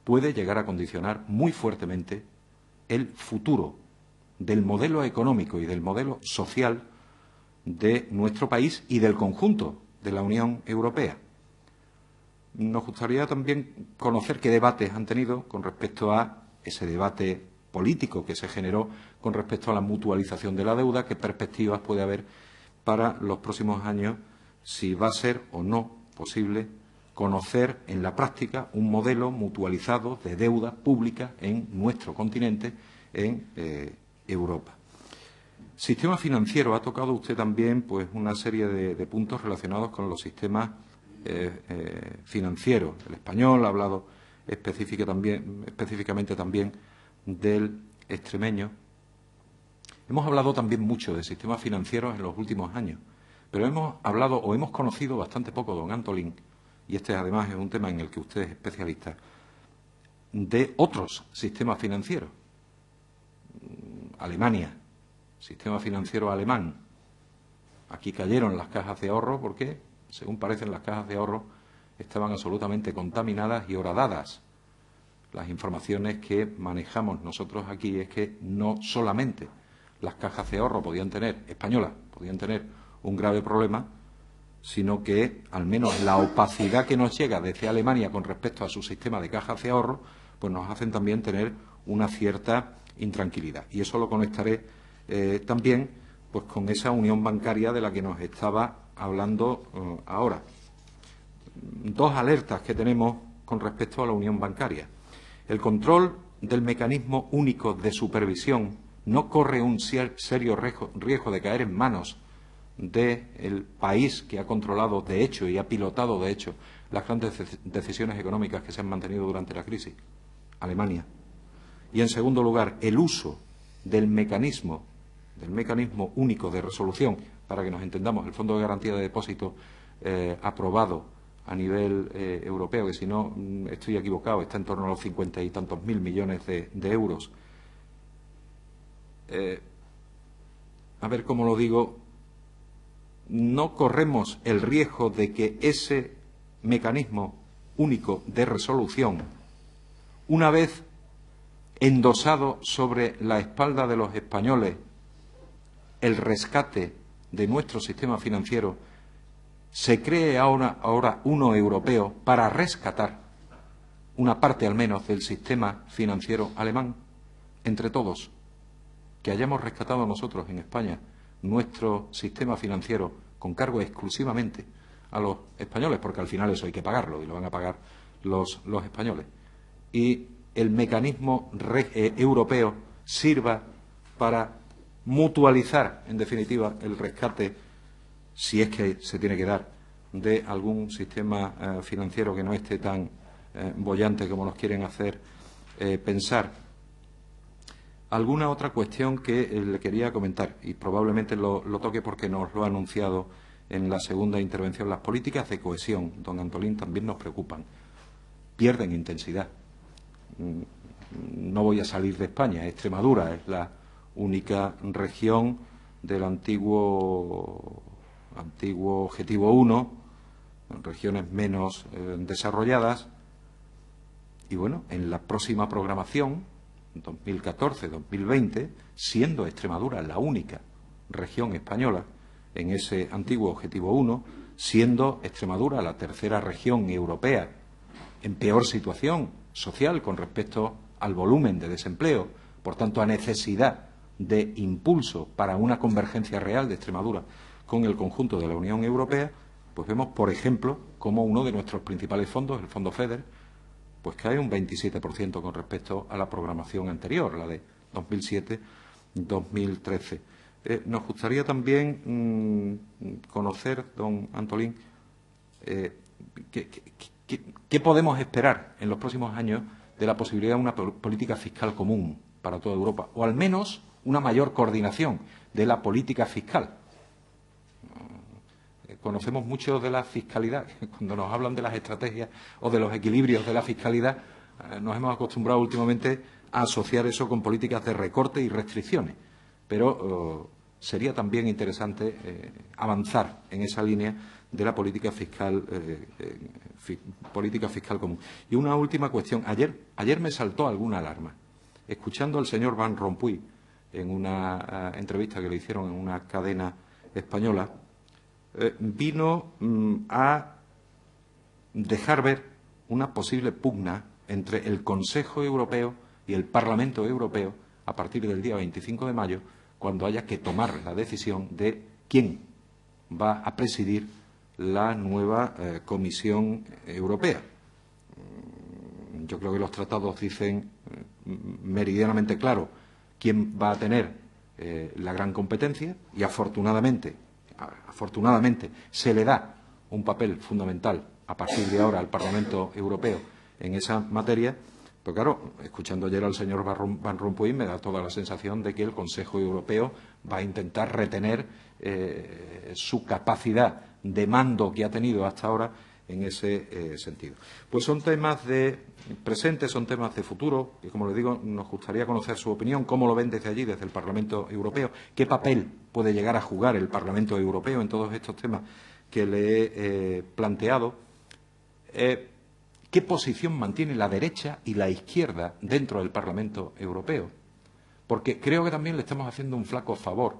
puede llegar a condicionar muy fuertemente el futuro del modelo económico y del modelo social de nuestro país y del conjunto de la Unión Europea. Nos gustaría también conocer qué debates han tenido con respecto a ese debate político que se generó con respecto a la mutualización de la deuda, qué perspectivas puede haber para los próximos años, si va a ser o no posible conocer en la práctica un modelo mutualizado de deuda pública en nuestro continente, en Europa. Sistema financiero. Ha tocado usted también pues una serie de puntos relacionados con los sistemas financieros. El español ha hablado específicamente también del extremeño. Hemos hablado también mucho de sistemas financieros en los últimos años, pero hemos conocido bastante poco, don Antolín, y este además es un tema en el que usted es especialista, de otros sistemas financieros. Alemania, sistema financiero alemán. Aquí cayeron las cajas de ahorro porque, según parecen, las cajas de ahorro estaban absolutamente contaminadas y horadadas. Las informaciones que manejamos nosotros aquí es que no solamente las cajas de ahorro españolas podían tener un grave problema, sino que al menos la opacidad que nos llega desde Alemania con respecto a su sistema de cajas de ahorro, pues nos hacen también tener una cierta intranquilidad. Y eso lo conectaré también pues con esa unión bancaria de la que nos estaba hablando ahora. Dos alertas que tenemos con respecto a la unión bancaria. El control del mecanismo único de supervisión no corre un serio riesgo de caer en manos del país que ha controlado de hecho y ha pilotado de hecho las grandes decisiones económicas que se han mantenido durante la crisis? Alemania. Y, en segundo lugar, el uso del mecanismo único de resolución, para que nos entendamos, el Fondo de Garantía de Depósitos aprobado a nivel europeo, que si no estoy equivocado está en torno a los 50 y tantos mil millones de euros. A ver cómo lo digo, no corremos el riesgo de que ese mecanismo único de resolución, una vez endosado sobre la espalda de los españoles el rescate de nuestro sistema financiero, se cree ahora uno europeo para rescatar una parte al menos del sistema financiero alemán, entre todos, que hayamos rescatado nosotros en España nuestro sistema financiero con cargo exclusivamente a los españoles, porque al final eso hay que pagarlo y lo van a pagar los españoles. Y el mecanismo europeo sirva para mutualizar, en definitiva, el rescate, si es que se tiene que dar, de algún sistema financiero que no esté tan boyante como nos quieren hacer pensar. Alguna otra cuestión que le quería comentar, y probablemente lo toque porque nos lo ha anunciado en la segunda intervención. Las políticas de cohesión, don Antolín, también nos preocupan. Pierden intensidad. No voy a salir de España. Extremadura es la única región del antiguo Objetivo 1, regiones menos desarrolladas. Y bueno, en la próxima programación, 2014-2020, siendo Extremadura la única región española en ese antiguo Objetivo 1, siendo Extremadura la tercera región europea en peor situación social con respecto al volumen de desempleo, por tanto a necesidad de impulso para una convergencia real de Extremadura con el conjunto de la Unión Europea, pues vemos, por ejemplo, como uno de nuestros principales fondos, el Fondo FEDER, pues cae un 27% con respecto a la programación anterior, la de 2007-2013. Nos gustaría también conocer, don Antolín, qué podemos esperar en los próximos años de la posibilidad de una política fiscal común para toda Europa, o al menos una mayor coordinación de la política fiscal. Conocemos mucho de la fiscalidad. Cuando nos hablan de las estrategias o de los equilibrios de la fiscalidad, nos hemos acostumbrado últimamente a asociar eso con políticas de recorte y restricciones. Pero sería también interesante avanzar en esa línea de la política fiscal común. Y una última cuestión. Ayer me saltó alguna alarma. Escuchando al señor Van Rompuy en una entrevista que le hicieron en una cadena española, vino a dejar ver una posible pugna entre el Consejo Europeo y el Parlamento Europeo a partir del día 25 de mayo, cuando haya que tomar la decisión de quién va a presidir la nueva Comisión Europea. Yo creo que los tratados dicen meridianamente claro quién va a tener la gran competencia y afortunadamente se le da un papel fundamental a partir de ahora al Parlamento Europeo en esa materia. Pero claro, escuchando ayer al señor Van Rompuy me da toda la sensación de que el Consejo Europeo va a intentar retener su capacidad de mando que ha tenido hasta ahora en ese sentido. Pues son temas de presente, son temas de futuro, y como le digo, nos gustaría conocer su opinión, cómo lo ven desde allí, desde el Parlamento Europeo, qué papel puede llegar a jugar el Parlamento Europeo en todos estos temas que le he planteado, qué posición mantiene la derecha y la izquierda dentro del Parlamento Europeo, porque creo que también le estamos haciendo un flaco favor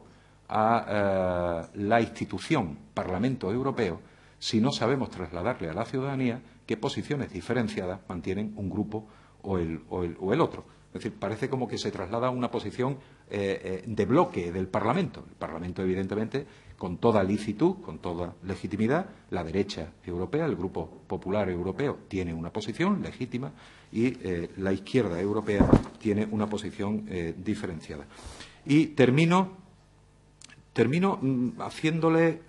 a la institución Parlamento Europeo si no sabemos trasladarle a la ciudadanía qué posiciones diferenciadas mantienen un grupo o el otro. Es decir, parece como que se traslada una posición de bloque del Parlamento. El Parlamento, evidentemente, con toda licitud, con toda legitimidad. La derecha europea, el Grupo Popular Europeo, tiene una posición legítima y la izquierda europea tiene una posición diferenciada. Y termino haciéndole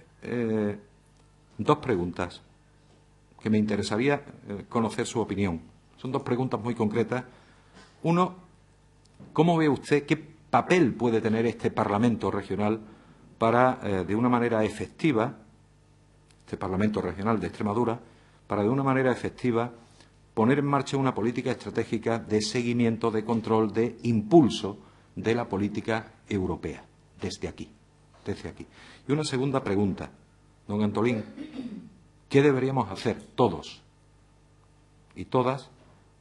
dos preguntas que me interesaría conocer su opinión. Son dos preguntas muy concretas. Uno, ¿cómo ve usted qué papel puede tener este Parlamento regional para, de una manera efectiva, este Parlamento regional de Extremadura, para de una manera efectiva poner en marcha una política estratégica de seguimiento, de control, de impulso de la política europea, desde aquí? Y una segunda pregunta, don Antolín, ¿qué deberíamos hacer todos y todas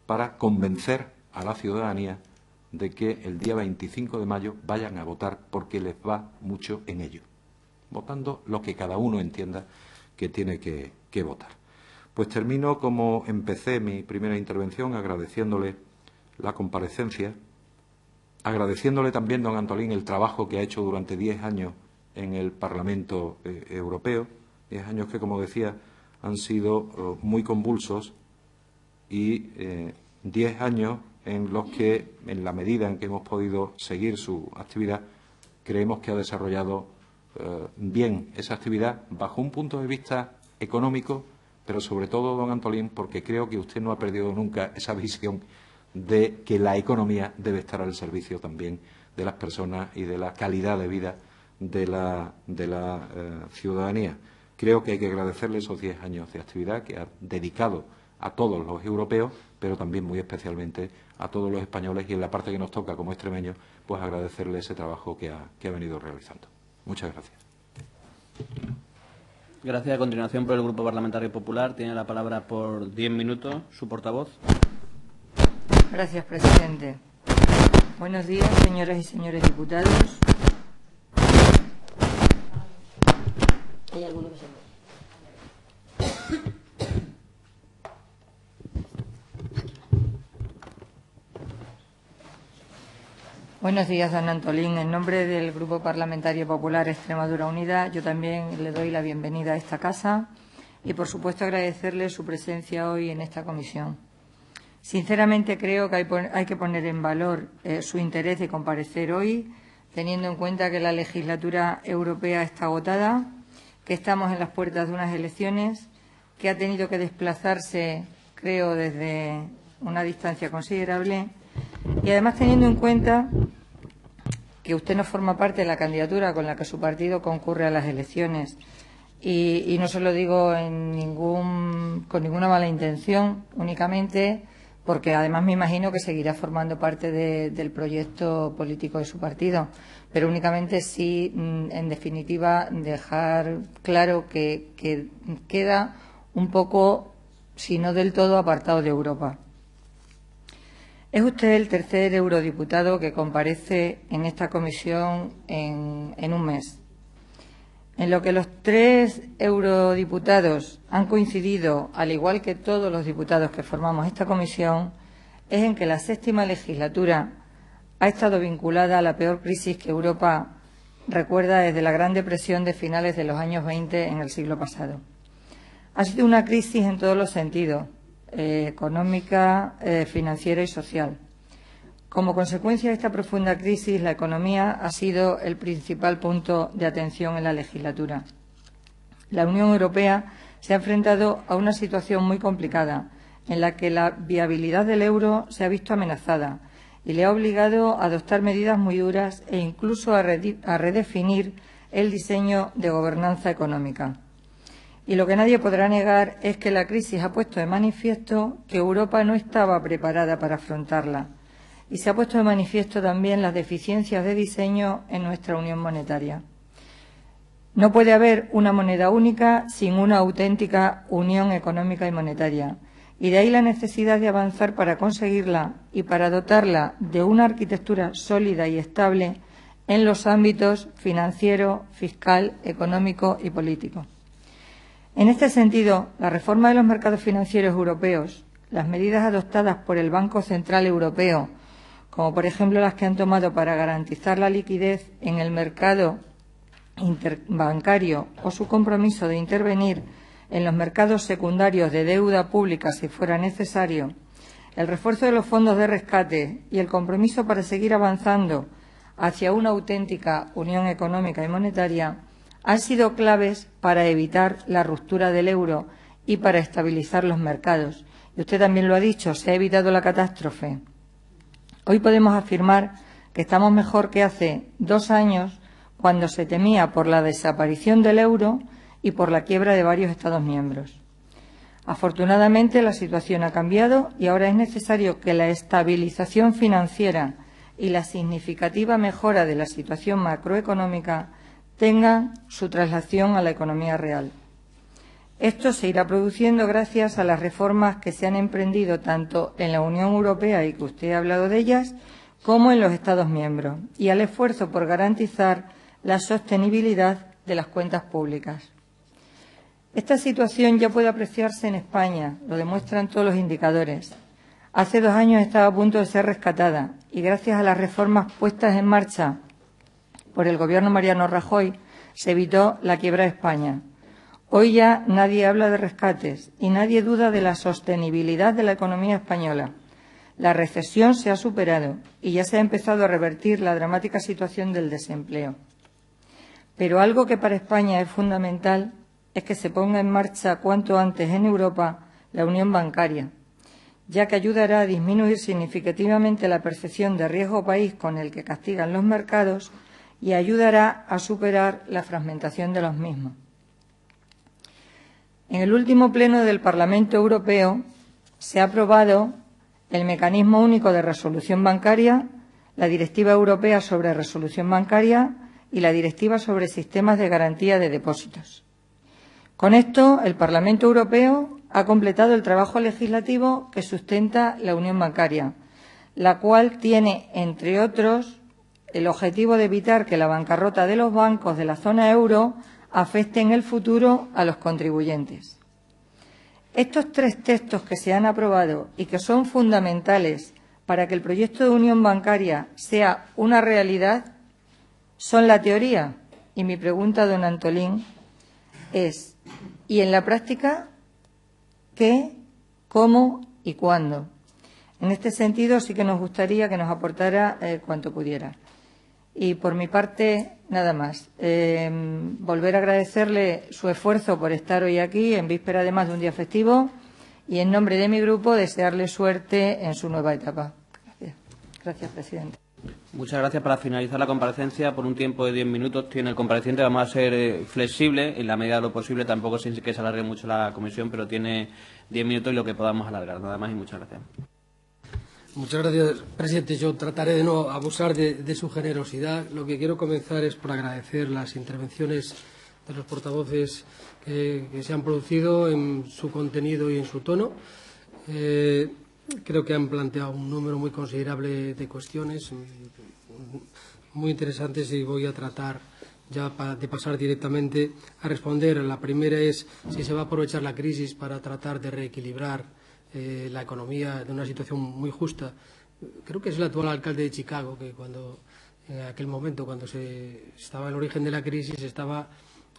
para convencer a la ciudadanía de que el día 25 de mayo vayan a votar, porque les va mucho en ello, votando lo que cada uno entienda que tiene que votar? Pues termino como empecé mi primera intervención, agradeciéndole la comparecencia, agradeciéndole también, don Antolín, el trabajo que ha hecho durante 10 años en el Parlamento Europeo, 10 años que, como decía, han sido muy convulsos y 10 años en los que, en la medida en que hemos podido seguir su actividad, creemos que ha desarrollado bien esa actividad bajo un punto de vista económico, pero sobre todo, don Antolín, porque creo que usted no ha perdido nunca esa visión de que la economía debe estar al servicio también de las personas y de la calidad de vida de la ciudadanía. Creo que hay que agradecerle esos 10 años de actividad que ha dedicado a todos los europeos, pero también muy especialmente a todos los españoles, y en la parte que nos toca como extremeños, pues agradecerle ese trabajo que ha venido realizando. Muchas gracias. Gracias. A continuación, por el Grupo Parlamentario Popular, tiene la palabra por 10 minutos su portavoz. Gracias, presidente. Buenos días, señoras y señores diputados. ¿Hay alguno que se me... Buenos días, don Antolín. En nombre del Grupo Parlamentario Popular Extremadura Unida, yo también le doy la bienvenida a esta casa y, por supuesto, agradecerle su presencia hoy en esta comisión. Sinceramente, creo que hay que poner en valor su interés de comparecer hoy, teniendo en cuenta que la legislatura europea está agotada, que estamos en las puertas de unas elecciones, que ha tenido que desplazarse, creo, desde una distancia considerable, y además teniendo en cuenta que usted no forma parte de la candidatura con la que su partido concurre a las elecciones. Y no se lo digo con ninguna mala intención, únicamente porque además me imagino que seguirá formando parte del proyecto político de su partido. Pero únicamente sí, en definitiva, dejar claro que queda un poco, si no del todo, apartado de Europa. Es usted el tercer eurodiputado que comparece en esta comisión en un mes. En lo que los 3 eurodiputados han coincidido, al igual que todos los diputados que formamos esta comisión, es en que la 6ª legislatura ha estado vinculada a la peor crisis que Europa recuerda desde la Gran Depresión de finales de los años 20 en el siglo pasado. Ha sido una crisis en todos los sentidos, económica, financiera y social. Como consecuencia de esta profunda crisis, la economía ha sido el principal punto de atención en la legislatura. La Unión Europea se ha enfrentado a una situación muy complicada, en la que la viabilidad del euro se ha visto amenazada y le ha obligado a adoptar medidas muy duras e incluso a redefinir el diseño de gobernanza económica. Y lo que nadie podrá negar es que la crisis ha puesto de manifiesto que Europa no estaba preparada para afrontarla. Y se ha puesto de manifiesto también las deficiencias de diseño en nuestra unión monetaria. No puede haber una moneda única sin una auténtica unión económica y monetaria. Y de ahí la necesidad de avanzar para conseguirla y para dotarla de una arquitectura sólida y estable en los ámbitos financiero, fiscal, económico y político. En este sentido, la reforma de los mercados financieros europeos, las medidas adoptadas por el Banco Central Europeo, como por ejemplo las que han tomado para garantizar la liquidez en el mercado interbancario o su compromiso de intervenir en los mercados secundarios de deuda pública si fuera necesario, el refuerzo de los fondos de rescate y el compromiso para seguir avanzando hacia una auténtica unión económica y monetaria han sido claves para evitar la ruptura del euro y para estabilizar los mercados. Y usted también lo ha dicho, se ha evitado la catástrofe. Hoy podemos afirmar que estamos mejor que hace 2 años, cuando se temía por la desaparición del euro y por la quiebra de varios Estados miembros. Afortunadamente, la situación ha cambiado y ahora es necesario que la estabilización financiera y la significativa mejora de la situación macroeconómica tengan su traslación a la economía real. Esto se irá produciendo gracias a las reformas que se han emprendido tanto en la Unión Europea, y que usted ha hablado de ellas, como en los Estados miembros, y al esfuerzo por garantizar la sostenibilidad de las cuentas públicas. Esta situación ya puede apreciarse en España, lo demuestran todos los indicadores. Hace 2 años estaba a punto de ser rescatada y gracias a las reformas puestas en marcha por el Gobierno Mariano Rajoy se evitó la quiebra de España. Hoy ya nadie habla de rescates y nadie duda de la sostenibilidad de la economía española. La recesión se ha superado y ya se ha empezado a revertir la dramática situación del desempleo. Pero algo que para España es fundamental es que se ponga en marcha cuanto antes en Europa la unión bancaria, ya que ayudará a disminuir significativamente la percepción de riesgo país con el que castigan los mercados y ayudará a superar la fragmentación de los mismos. En el último pleno del Parlamento Europeo se ha aprobado el Mecanismo Único de Resolución Bancaria, la Directiva Europea sobre Resolución Bancaria y la Directiva sobre Sistemas de Garantía de Depósitos. Con esto, el Parlamento Europeo ha completado el trabajo legislativo que sustenta la unión bancaria, la cual tiene, entre otros, el objetivo de evitar que la bancarrota de los bancos de la zona euro afecte en el futuro a los contribuyentes. Estos 3 textos que se han aprobado y que son fundamentales para que el proyecto de unión bancaria sea una realidad son la teoría. Y mi pregunta, don Antolín, es: ¿y en la práctica qué, cómo y cuándo? En este sentido sí que nos gustaría que nos aportara cuanto pudiera. Y por mi parte, nada más. Volver a agradecerle su esfuerzo por estar hoy aquí, en víspera además de un día festivo, y en nombre de mi grupo desearle suerte en su nueva etapa. Gracias. Gracias, presidente. Muchas gracias. Para finalizar la comparecencia, por un tiempo de 10 minutos tiene el compareciente. Vamos a ser flexibles en la medida de lo posible, tampoco sin que se alargue mucho la comisión, pero tiene 10 minutos y lo que podamos alargar. Nada más y muchas gracias. Muchas gracias, presidente. Yo trataré de no abusar de su generosidad. Lo que quiero comenzar es por agradecer las intervenciones de los portavoces que se han producido en su contenido y en su tono. Creo que han planteado un número muy considerable de cuestiones muy interesantes y voy a tratar ya de pasar directamente a responder. La primera es si se va a aprovechar la crisis para tratar de reequilibrar la economía de una situación muy justa. Creo que es el actual alcalde de Chicago que en aquel momento, cuando se estaba en el origen de la crisis, estaba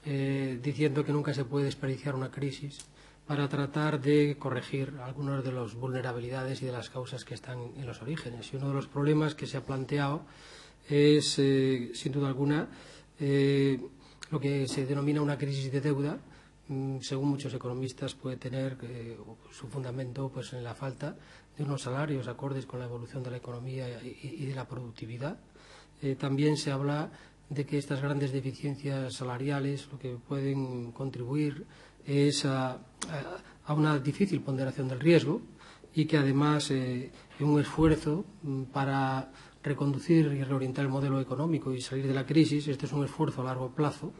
diciendo que nunca se puede desperdiciar una crisis para tratar de corregir algunas de las vulnerabilidades y de las causas que están en los orígenes. Y uno de los problemas que se ha planteado es, sin duda alguna, lo que se denomina una crisis de deuda. Según muchos economistas, puede tener su fundamento pues, en la falta de unos salarios acordes con la evolución de la economía y de la productividad. También se habla de que estas grandes deficiencias salariales lo que pueden contribuir es a una difícil ponderación del riesgo y que además un esfuerzo para reconducir y reorientar el modelo económico y salir de la crisis, este es un esfuerzo a largo plazo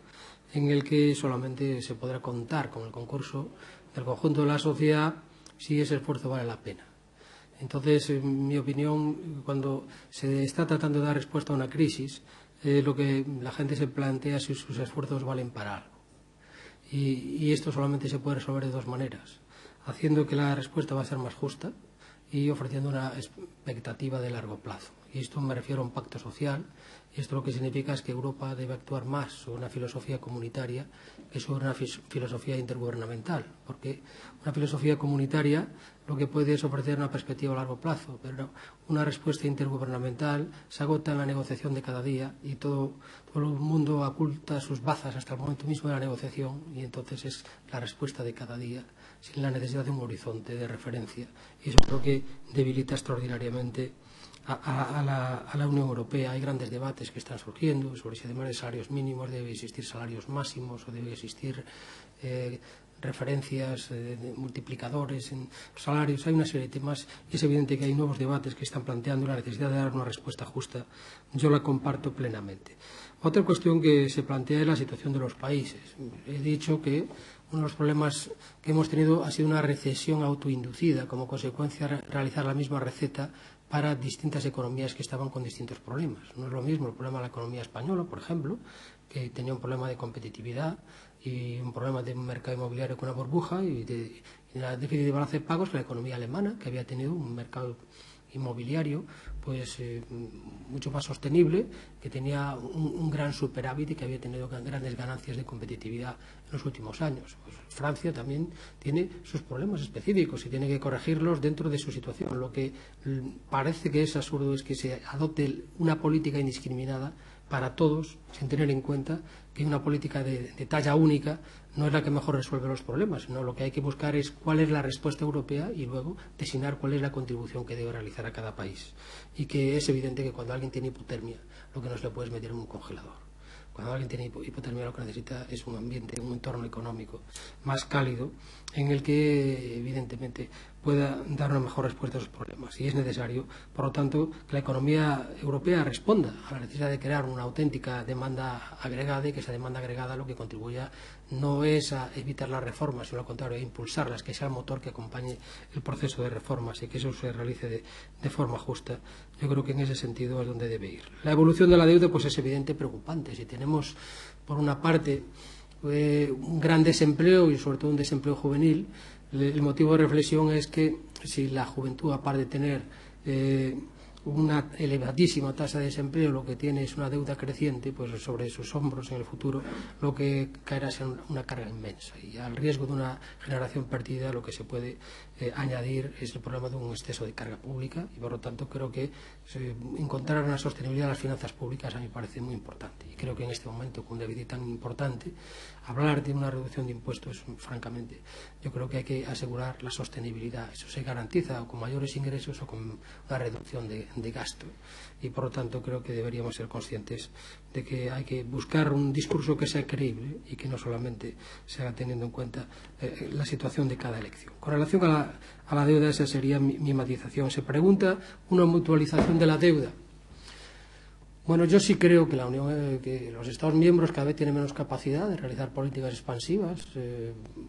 en el que solamente se podrá contar con el concurso del conjunto de la sociedad si ese esfuerzo vale la pena. Entonces, en mi opinión, cuando se está tratando de dar respuesta a una crisis, lo que la gente se plantea es si sus esfuerzos valen para algo. Y esto solamente se puede resolver de 2 maneras: haciendo que la respuesta va a ser más justa y ofreciendo una expectativa de largo plazo. Y esto me refiero a un pacto social. Y esto lo que significa es que Europa debe actuar más sobre una filosofía comunitaria que sobre una filosofía intergubernamental, porque una filosofía comunitaria lo que puede es ofrecer una perspectiva a largo plazo, pero una respuesta intergubernamental se agota en la negociación de cada día y todo el mundo oculta sus bazas hasta el momento mismo de la negociación, y entonces es la respuesta de cada día sin la necesidad de un horizonte de referencia. Y eso creo que debilita extraordinariamente a la Unión Europea. Hay grandes debates que están surgiendo sobre si además de salarios mínimos debe existir salarios máximos o debe existir referencias de multiplicadores en salarios. Hay una serie de temas y es evidente que hay nuevos debates que están planteando la necesidad de dar una respuesta justa. Yo la comparto plenamente. Otra cuestión que se plantea es la situación de los países. He dicho que uno de los problemas que hemos tenido ha sido una recesión autoinducida, como consecuencia de realizar la misma receta para distintas economías que estaban con distintos problemas. No es lo mismo el problema de la economía española, por ejemplo, que tenía un problema de competitividad y un problema de un mercado inmobiliario con una burbuja y de déficit de balance de pagos, que la economía alemana, que había tenido un mercado inmobiliario pues mucho más sostenible, que tenía un gran superávit y que había tenido grandes ganancias de competitividad en los últimos años. Pues Francia también tiene sus problemas específicos y tiene que corregirlos dentro de su situación. Lo que parece que es absurdo es que se adopte una política indiscriminada para todos, sin tener en cuenta que una política de talla única no es la que mejor resuelve los problemas, sino lo que hay que buscar es cuál es la respuesta europea y luego designar cuál es la contribución que debe realizar a cada país. Y que es evidente que cuando alguien tiene hipotermia, lo que no se le puede es meter en un congelador. Cuando alguien tiene hipotermia, lo que necesita es un ambiente, un entorno económico más cálido en el que evidentemente pueda dar una mejor respuesta a esos problemas. Y es necesario, por lo tanto, que la economía europea responda a la necesidad de crear una auténtica demanda agregada, y que esa demanda agregada lo que contribuya no es a evitar las reformas, sino al contrario, a impulsarlas, que sea el motor que acompañe el proceso de reformas y que eso se realice de forma justa. Yo creo que en ese sentido es donde debe ir. La evolución de la deuda pues es evidente preocupante. Si tenemos, por una parte, un gran desempleo y sobre todo un desempleo juvenil, el motivo de reflexión es que si la juventud, aparte de tener una elevadísima tasa de desempleo, lo que tiene es una deuda creciente, pues sobre sus hombros en el futuro lo que caerá será una carga inmensa, y al riesgo de una generación perdida lo que se puede añadir es el problema de un exceso de carga pública, y por lo tanto creo que encontrar una sostenibilidad de las finanzas públicas a mí me parece muy importante, y creo que en este momento, con un déficit tan importante, hablar de una reducción de impuestos, francamente, yo creo que hay que asegurar la sostenibilidad. Eso se garantiza con mayores ingresos o con una reducción de gasto, y por lo tanto creo que deberíamos ser conscientes de que hay que buscar un discurso que sea creíble y que no solamente se haga teniendo en cuenta la situación de cada elección. Con relación a la deuda, esa sería mi matización. Se pregunta una mutualización de la deuda. Bueno, yo sí creo que la Unión, que los Estados miembros cada vez tienen menos capacidad de realizar políticas expansivas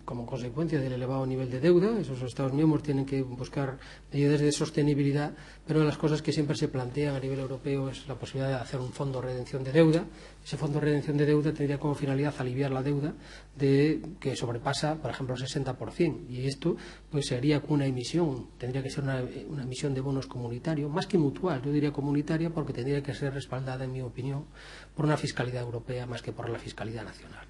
como consecuencia del elevado nivel de deuda. Esos Estados miembros tienen que buscar medidas de sostenibilidad, pero una de las cosas que siempre se plantean a nivel europeo es la posibilidad de hacer un fondo de redención de deuda. Ese fondo de redención de deuda tendría como finalidad aliviar la deuda que sobrepasa, por ejemplo, el 60%. Y esto pues se haría con una emisión, tendría que ser una emisión de bonos comunitario, más que mutual, yo diría comunitaria, porque tendría que ser respaldada, en mi opinión, por una fiscalidad europea más que por la fiscalidad nacional.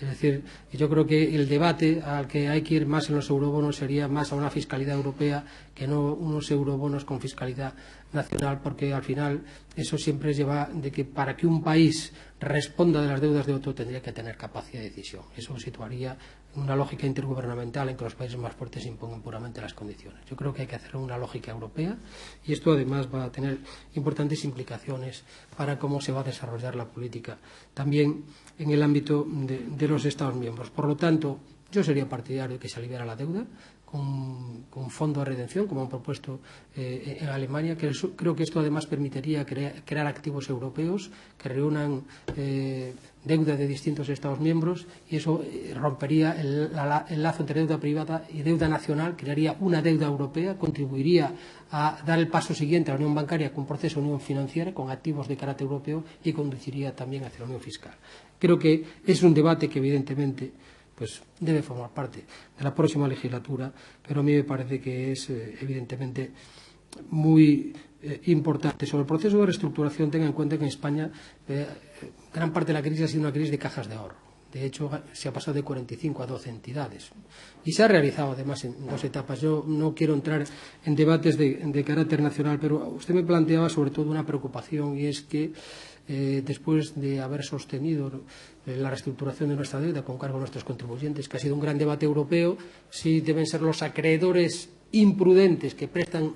Es decir, yo creo que el debate al que hay que ir más en los eurobonos sería más a una fiscalidad europea que no unos eurobonos con fiscalidad nacional, porque al final eso siempre lleva de que para que un país responda de las deudas de otro tendría que tener capacidad de decisión. Eso situaría una lógica intergubernamental en que los países más fuertes impongan puramente las condiciones. Yo creo que hay que hacer una lógica europea, y esto además va a tener importantes implicaciones para cómo se va a desarrollar la política también en el ámbito de los Estados miembros. Por lo tanto, yo sería partidario de que se aliviara la deuda con un fondo de redención, como han propuesto en Alemania. Creo que esto además permitiría crear activos europeos que reúnan deuda de distintos Estados miembros, y eso rompería el lazo entre deuda privada y deuda nacional, crearía una deuda europea, contribuiría a dar el paso siguiente a la unión bancaria con un proceso de unión financiera con activos de carácter europeo, y conduciría también hacia la unión fiscal. Creo que es un debate que evidentemente pues debe formar parte de la próxima legislatura, pero a mí me parece que es evidentemente muy importante. Sobre el proceso de reestructuración, tenga en cuenta que en España gran parte de la crisis ha sido una crisis de cajas de ahorro. De hecho, se ha pasado de 45 a 12 entidades. Y se ha realizado, además, en 2 etapas. Yo no quiero entrar en debates de carácter nacional, pero usted me planteaba sobre todo una preocupación, y es que después de haber sostenido la reestructuración de nuestra deuda con cargo a nuestros contribuyentes, que ha sido un gran debate europeo, si deben ser los acreedores imprudentes que prestan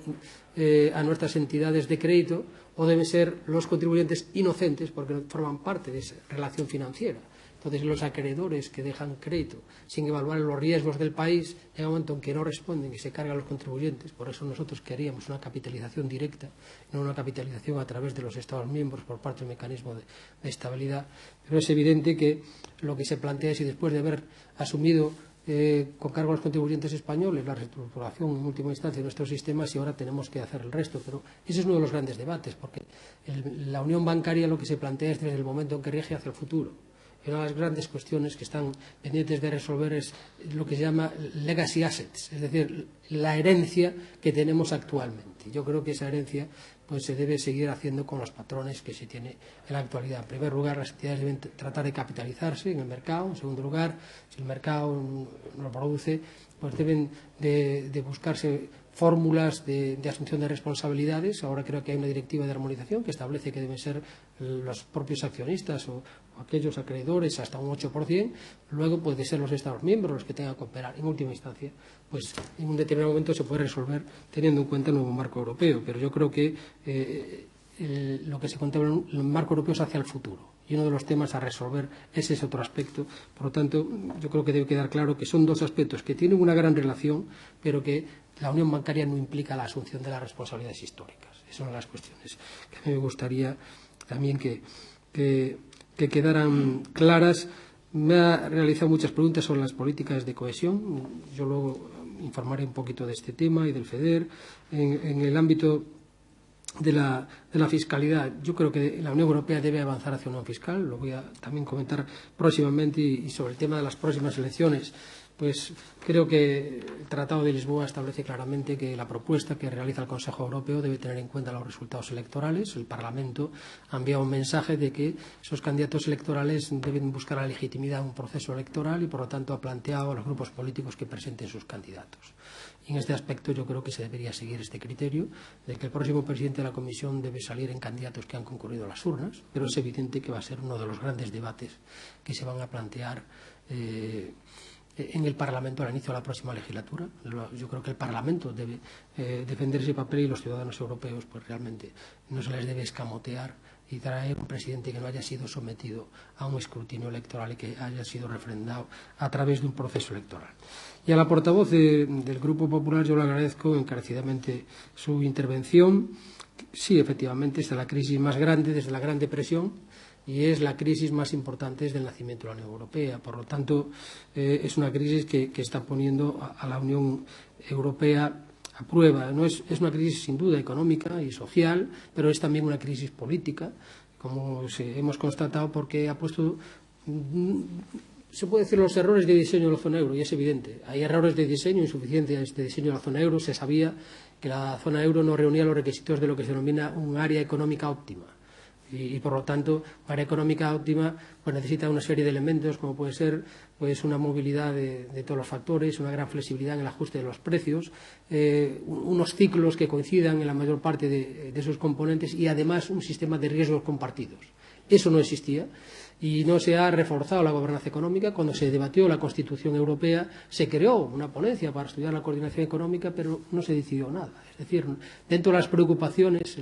a nuestras entidades de crédito, o deben ser los contribuyentes inocentes porque forman parte de esa relación financiera. Entonces, los acreedores que dejan crédito sin evaluar los riesgos del país, en el momento en que no responden y se cargan los contribuyentes. Por eso nosotros queríamos una capitalización directa, no una capitalización a través de los Estados miembros por parte del mecanismo de estabilidad. Pero es evidente que lo que se plantea es si después de haber asumido con cargo a los contribuyentes españoles la reestructuración en última instancia de nuestros sistemas, y ahora tenemos que hacer el resto. Pero ese es uno de los grandes debates, porque la unión bancaria lo que se plantea es desde el momento en que rige hacia el futuro. Y una de las grandes cuestiones que están pendientes de resolver es lo que se llama legacy assets, es decir, la herencia que tenemos actualmente. Yo creo que esa herencia pues se debe seguir haciendo con los patrones que se tiene en la actualidad. En primer lugar, las entidades deben tratar de capitalizarse en el mercado. En segundo lugar, si el mercado no lo produce, pues deben de buscarse fórmulas de asunción de responsabilidades. Ahora creo que hay una directiva de armonización que establece que deben ser los propios accionistas o aquellos acreedores hasta un 8%. Luego puede ser los Estados miembros los que tengan que operar. En última instancia, pues en un determinado momento se puede resolver teniendo en cuenta el nuevo marco europeo. Pero yo creo que lo que se contempla en el marco europeo es hacia el futuro. Y uno de los temas a resolver es ese otro aspecto. Por lo tanto, yo creo que debe quedar claro que son 2 aspectos que tienen una gran relación, pero que la unión bancaria no implica la asunción de las responsabilidades históricas. Esas son las cuestiones que a mí me gustaría también que quedaran claras. Me ha realizado muchas preguntas sobre las políticas de cohesión. Yo luego informaré un poquito de este tema y del FEDER. En el ámbito de la fiscalidad, yo creo que la Unión Europea debe avanzar hacia una unión fiscal. Lo voy a también comentar próximamente. Y sobre el tema de las próximas elecciones, pues creo que el Tratado de Lisboa establece claramente que la propuesta que realiza el Consejo Europeo debe tener en cuenta los resultados electorales. El Parlamento ha enviado un mensaje de que esos candidatos electorales deben buscar la legitimidad de un proceso electoral y, por lo tanto, ha planteado a los grupos políticos que presenten sus candidatos. Y en este aspecto yo creo que se debería seguir este criterio de que el próximo presidente de la Comisión debe salir en candidatos que han concurrido a las urnas, pero es evidente que va a ser uno de los grandes debates que se van a plantear en el Parlamento al inicio de la próxima legislatura. Yo creo que el Parlamento debe defender ese papel, y los ciudadanos europeos pues realmente no se les debe escamotear y traer un presidente que no haya sido sometido a un escrutinio electoral y que haya sido refrendado a través de un proceso electoral. Y a la portavoz del Grupo Popular yo le agradezco encarecidamente su intervención. Sí, efectivamente, esta es la crisis más grande desde la Gran Depresión, y es la crisis más importante desde el nacimiento de la Unión Europea. Por lo tanto, es una crisis que está poniendo a la Unión Europea a prueba. No es una crisis sin duda económica y social, pero es también una crisis política, como hemos constatado, porque ha puesto, se puede decir, los errores de diseño de la zona euro, y es evidente. Hay errores de diseño, insuficiencias de diseño de la zona euro. Se sabía que la zona euro no reunía los requisitos de lo que se denomina un área económica óptima. Y por lo tanto, una área económica óptima pues necesita una serie de elementos, como puede ser pues una movilidad de todos los factores, una gran flexibilidad en el ajuste de los precios, unos ciclos que coincidan en la mayor parte de sus componentes, y además un sistema de riesgos compartidos. Eso no existía. Y no se ha reforzado la gobernanza económica. Cuando se debatió la Constitución Europea, se creó una ponencia para estudiar la coordinación económica, pero no se decidió nada. Es decir, dentro de las preocupaciones,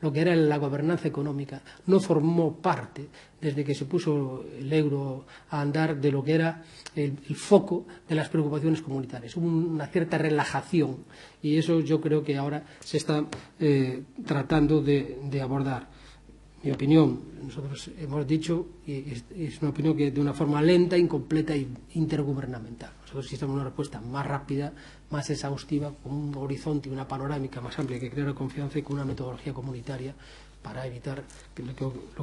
lo que era la gobernanza económica no formó parte, desde que se puso el euro a andar, de lo que era el foco de las preocupaciones comunitarias. Hubo una cierta relajación, y eso yo creo que ahora se está tratando de abordar. Mi opinión, nosotros hemos dicho, y es una opinión que de una forma lenta, incompleta e intergubernamental. Nosotros necesitamos una respuesta más rápida, más exhaustiva, con un horizonte y una panorámica más amplia que crea confianza, y con una metodología comunitaria para evitar lo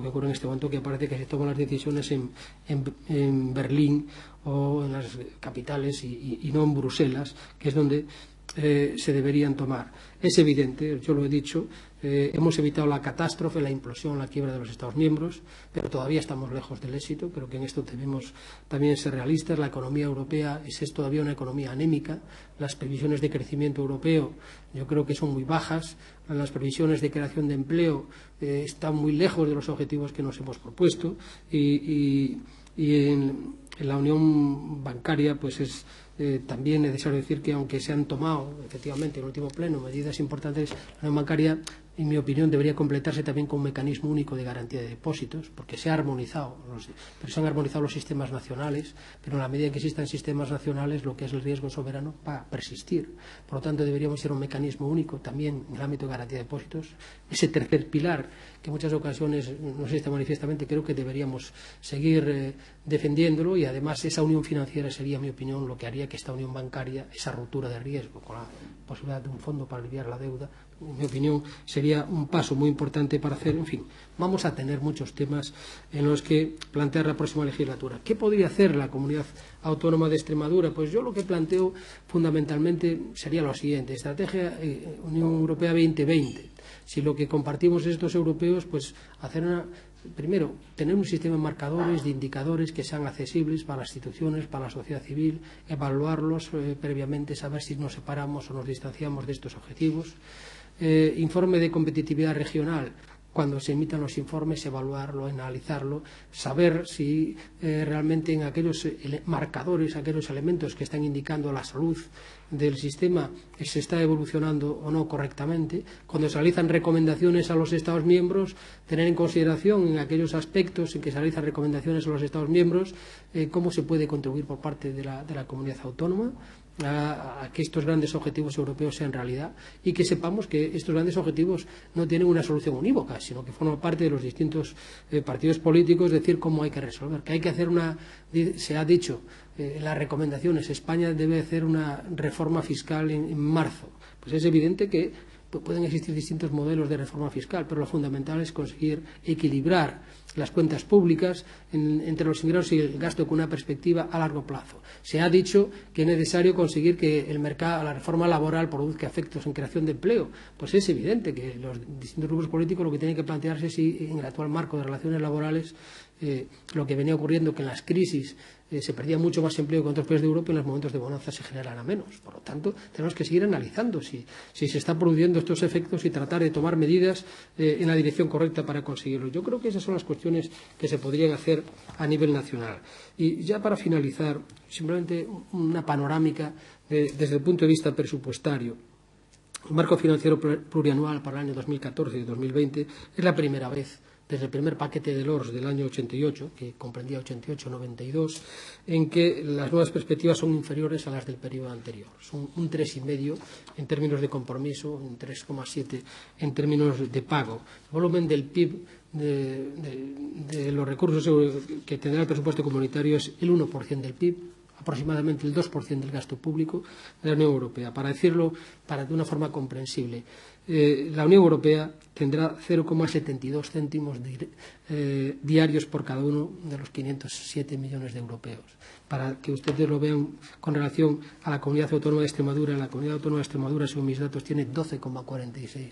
que ocurre en este momento, que parece que se toman las decisiones en Berlín o en las capitales y no en Bruselas, que es donde se deberían tomar. Es evidente, yo lo he dicho, hemos evitado la catástrofe, la implosión, la quiebra de los Estados miembros, pero todavía estamos lejos del éxito. Creo que en esto debemos también ser realistas. La economía europea es todavía una economía anémica. Las previsiones de crecimiento europeo yo creo que son muy bajas. Las previsiones de creación de empleo están muy lejos de los objetivos que nos hemos propuesto. Y en la unión bancaria pues es también necesario decir que, aunque se han tomado efectivamente en el último pleno medidas importantes, la unión bancaria, en mi opinión, debería completarse también con un mecanismo único de garantía de depósitos, porque se han armonizado los sistemas nacionales, pero en la medida en que existan sistemas nacionales, lo que es el riesgo soberano va a persistir. Por lo tanto, deberíamos ser un mecanismo único también en el ámbito de garantía de depósitos. Ese tercer pilar, que en muchas ocasiones no se está manifiestamente, creo que deberíamos seguir defendiéndolo, y además esa unión financiera sería, en mi opinión, lo que haría que esta unión bancaria, esa ruptura de riesgo con la posibilidad de un fondo para aliviar la deuda, en mi opinión, sería un paso muy importante para hacer. En fin, vamos a tener muchos temas en los que plantear la próxima legislatura. ¿Qué podría hacer la Comunidad Autónoma de Extremadura? Pues yo lo que planteo fundamentalmente sería lo siguiente: Estrategia Unión Europea 2020. Si lo que compartimos estos europeos, pues primero, tener un sistema de marcadores, de indicadores que sean accesibles para las instituciones, para la sociedad civil, evaluarlos previamente, saber si nos separamos o nos distanciamos de estos objetivos. Informe de competitividad regional. Cuando se emitan los informes, evaluarlo, analizarlo, saber si realmente en aquellos marcadores, aquellos elementos que están indicando la salud del sistema, se está evolucionando o no correctamente. Cuando se realizan recomendaciones a los Estados miembros, tener en consideración en aquellos aspectos en que se realizan recomendaciones a los Estados miembros, cómo se puede contribuir por parte de la comunidad autónoma a que estos grandes objetivos europeos sean realidad, y que sepamos que estos grandes objetivos no tienen una solución unívoca, sino que forman parte de los distintos partidos políticos, decir cómo hay que resolver, que hay que hacer se ha dicho en las recomendaciones, España debe hacer una reforma fiscal en marzo. Pues es evidente que pueden existir distintos modelos de reforma fiscal, pero lo fundamental es conseguir equilibrar las cuentas públicas entre los ingresos y el gasto con una perspectiva a largo plazo. Se ha dicho que es necesario conseguir que la reforma laboral produzca efectos en creación de empleo. Pues es evidente que los distintos grupos políticos lo que tienen que plantearse es si en el actual marco de relaciones laborales lo que venía ocurriendo, que en las crisis se perdía mucho más empleo que en otros países de Europa, y en los momentos de bonanza se generara menos. Por lo tanto, tenemos que seguir analizando si se están produciendo estos efectos y tratar de tomar medidas en la dirección correcta para conseguirlo. Yo creo que esas son las cuestiones que se podrían hacer a nivel nacional. Y ya para finalizar, simplemente una panorámica desde el punto de vista presupuestario. El marco financiero plurianual para el año 2014 y 2020 es la primera vez, desde el primer paquete de LORS del año 88, que comprendía 88-92, en que las nuevas perspectivas son inferiores a las del periodo anterior. Son un 3,5 en términos de compromiso, un 3,7 en términos de pago. El volumen del PIB de los recursos que tendrá el presupuesto comunitario es el 1% del PIB, aproximadamente el 2% del gasto público de la Unión Europea. Para decirlo de una forma comprensible, la Unión Europea tendrá 0,72 céntimos diarios por cada uno de los 507 millones de europeos. Para que ustedes lo vean con relación a la Comunidad Autónoma de Extremadura, la Comunidad Autónoma de Extremadura, según mis datos, tiene 12,46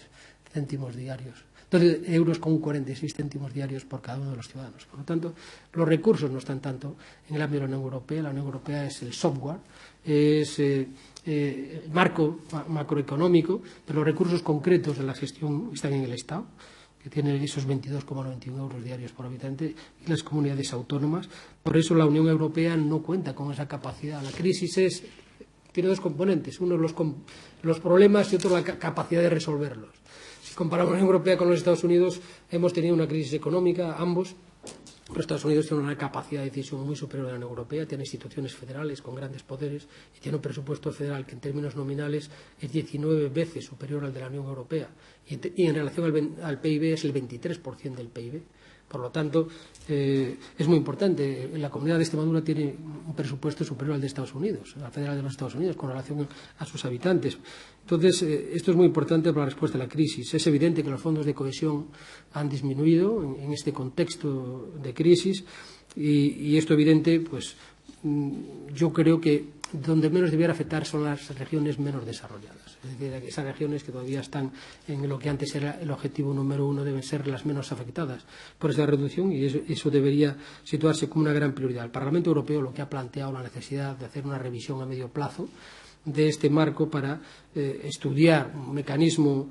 céntimos diarios. 12 euros con 46 céntimos diarios por cada uno de los ciudadanos. Por lo tanto, los recursos no están tanto en el ámbito de la Unión Europea. La Unión Europea es el software, es el marco macroeconómico, pero los recursos concretos de la gestión están en el Estado, que tiene esos 22,91 euros diarios por habitante, y las comunidades autónomas. Por eso la Unión Europea no cuenta con esa capacidad. La crisis tiene dos componentes: uno los problemas y otro la capacidad de resolverlos. Si comparamos la Unión Europea con los Estados Unidos, hemos tenido una crisis económica, ambos. Los Estados Unidos tienen una capacidad de decisión muy superior a la Unión Europea, tiene instituciones federales con grandes poderes y tiene un presupuesto federal que en términos nominales es 19 veces superior al de la Unión Europea, y en relación al PIB es el 23% del PIB. Por lo tanto, es muy importante. La Comunidad de Extremadura tiene un presupuesto superior al de Estados Unidos, al federal de los Estados Unidos, con relación a sus habitantes. Entonces, esto es muy importante para la respuesta a la crisis. Es evidente que los fondos de cohesión han disminuido en este contexto de crisis, y esto evidente, pues yo creo que donde menos debiera afectar son las regiones menos desarrolladas. Es decir, esas regiones que todavía están en lo que antes era el objetivo número 1 deben ser las menos afectadas por esa reducción, y eso debería situarse como una gran prioridad. El Parlamento Europeo lo que ha planteado la necesidad de hacer una revisión a medio plazo de este marco para estudiar un mecanismo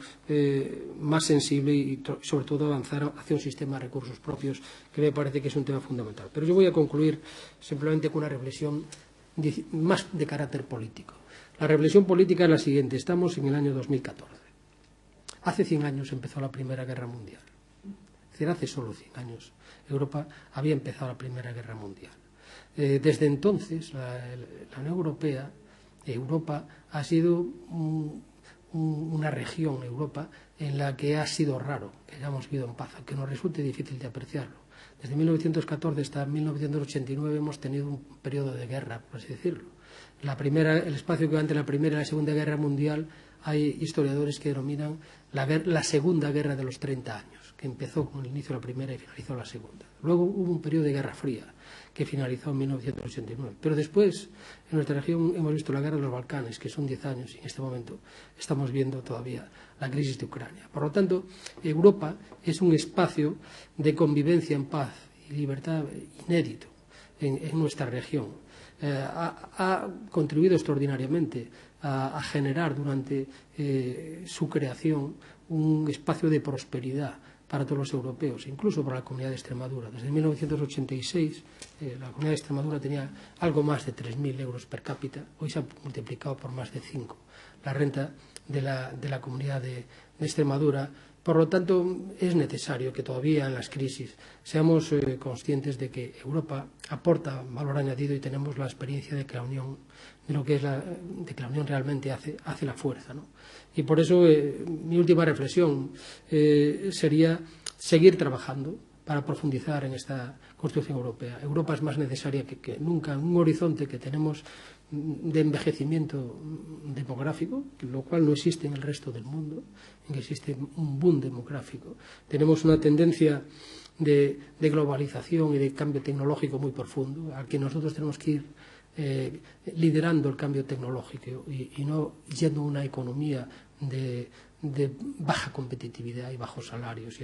más sensible y sobre todo avanzar hacia un sistema de recursos propios, que me parece que es un tema fundamental. Pero yo voy a concluir simplemente con una reflexión más de carácter político. La reflexión política es la siguiente. Estamos en el año 2014. Hace 100 años empezó la Primera Guerra Mundial. Es decir, hace solo 100 años Europa había empezado la Primera Guerra Mundial. Desde entonces, la Unión Europea, Europa, ha sido una región, Europa, en la que ha sido raro que hayamos vivido en paz, aunque nos resulte difícil de apreciarlo. Desde 1914 hasta 1989 hemos tenido un periodo de guerra, por así decirlo. El espacio que va entre la Primera y la Segunda Guerra Mundial, hay historiadores que denominan la Segunda Guerra de los 30 años, que empezó con el inicio de la Primera y finalizó la Segunda. Luego hubo un periodo de Guerra Fría, que finalizó en 1989. Pero después, en nuestra región, hemos visto la Guerra de los Balcanes, que son 10 años, y en este momento estamos viendo todavía la crisis de Ucrania. Por lo tanto, Europa es un espacio de convivencia en paz y libertad inédito en nuestra región. Ha contribuido extraordinariamente a generar durante su creación un espacio de prosperidad para todos los europeos, incluso para la Comunidad de Extremadura. Desde 1986 la Comunidad de Extremadura tenía algo más de 3.000 euros per cápita. Hoy se ha multiplicado por más de 5 la renta de la Comunidad de Extremadura. Por lo tanto, es necesario que todavía en las crisis seamos conscientes de que Europa aporta valor añadido y tenemos la experiencia de que la Unión, de que la Unión realmente hace la fuerza, ¿no? Y por eso mi última reflexión sería seguir trabajando para profundizar en esta construcción europea. Europa es más necesaria que nunca, en un horizonte que tenemos de envejecimiento demográfico, lo cual no existe en el resto del mundo, en que existe un boom demográfico. Tenemos una tendencia de globalización y de cambio tecnológico muy profundo, al que nosotros tenemos que ir liderando el cambio tecnológico y no yendo a una economía de baja competitividad y bajos salarios y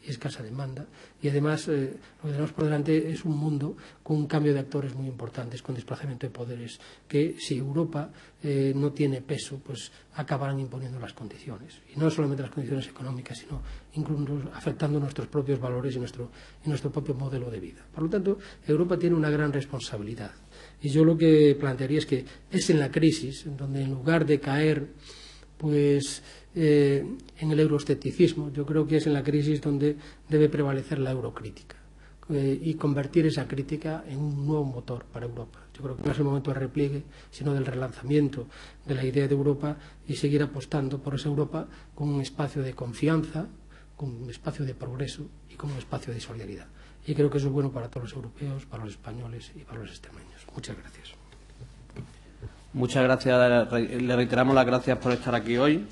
escasa demanda. Y además lo que tenemos por delante es un mundo con un cambio de actores muy importantes, con desplazamiento de poderes, que si Europa no tiene peso, pues acabarán imponiendo las condiciones. Y no solamente las condiciones económicas, sino incluso afectando nuestros propios valores y nuestro propio modelo de vida. Por lo tanto, Europa tiene una gran responsabilidad. Y yo lo que plantearía es que es en la crisis donde, en lugar de caer pues en el euroescepticismo, yo creo que es en la crisis donde debe prevalecer la eurocrítica y convertir esa crítica en un nuevo motor para Europa. Yo creo que no es el momento del repliegue, sino del relanzamiento de la idea de Europa y seguir apostando por esa Europa como un espacio de confianza, como un espacio de progreso y como un espacio de solidaridad. Y creo que eso es bueno para todos los europeos, para los españoles y para los extremeños. Muchas gracias. Muchas gracias. Le reiteramos las gracias por estar aquí hoy.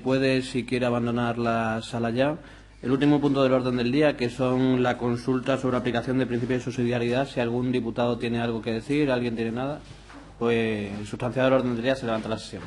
Puede, si quiere, abandonar la sala ya. El último punto del orden del día, que son la consulta sobre aplicación del principio de subsidiariedad. Si algún diputado tiene algo que decir, alguien tiene nada, pues sustanciado del orden del día, se levanta la sesión.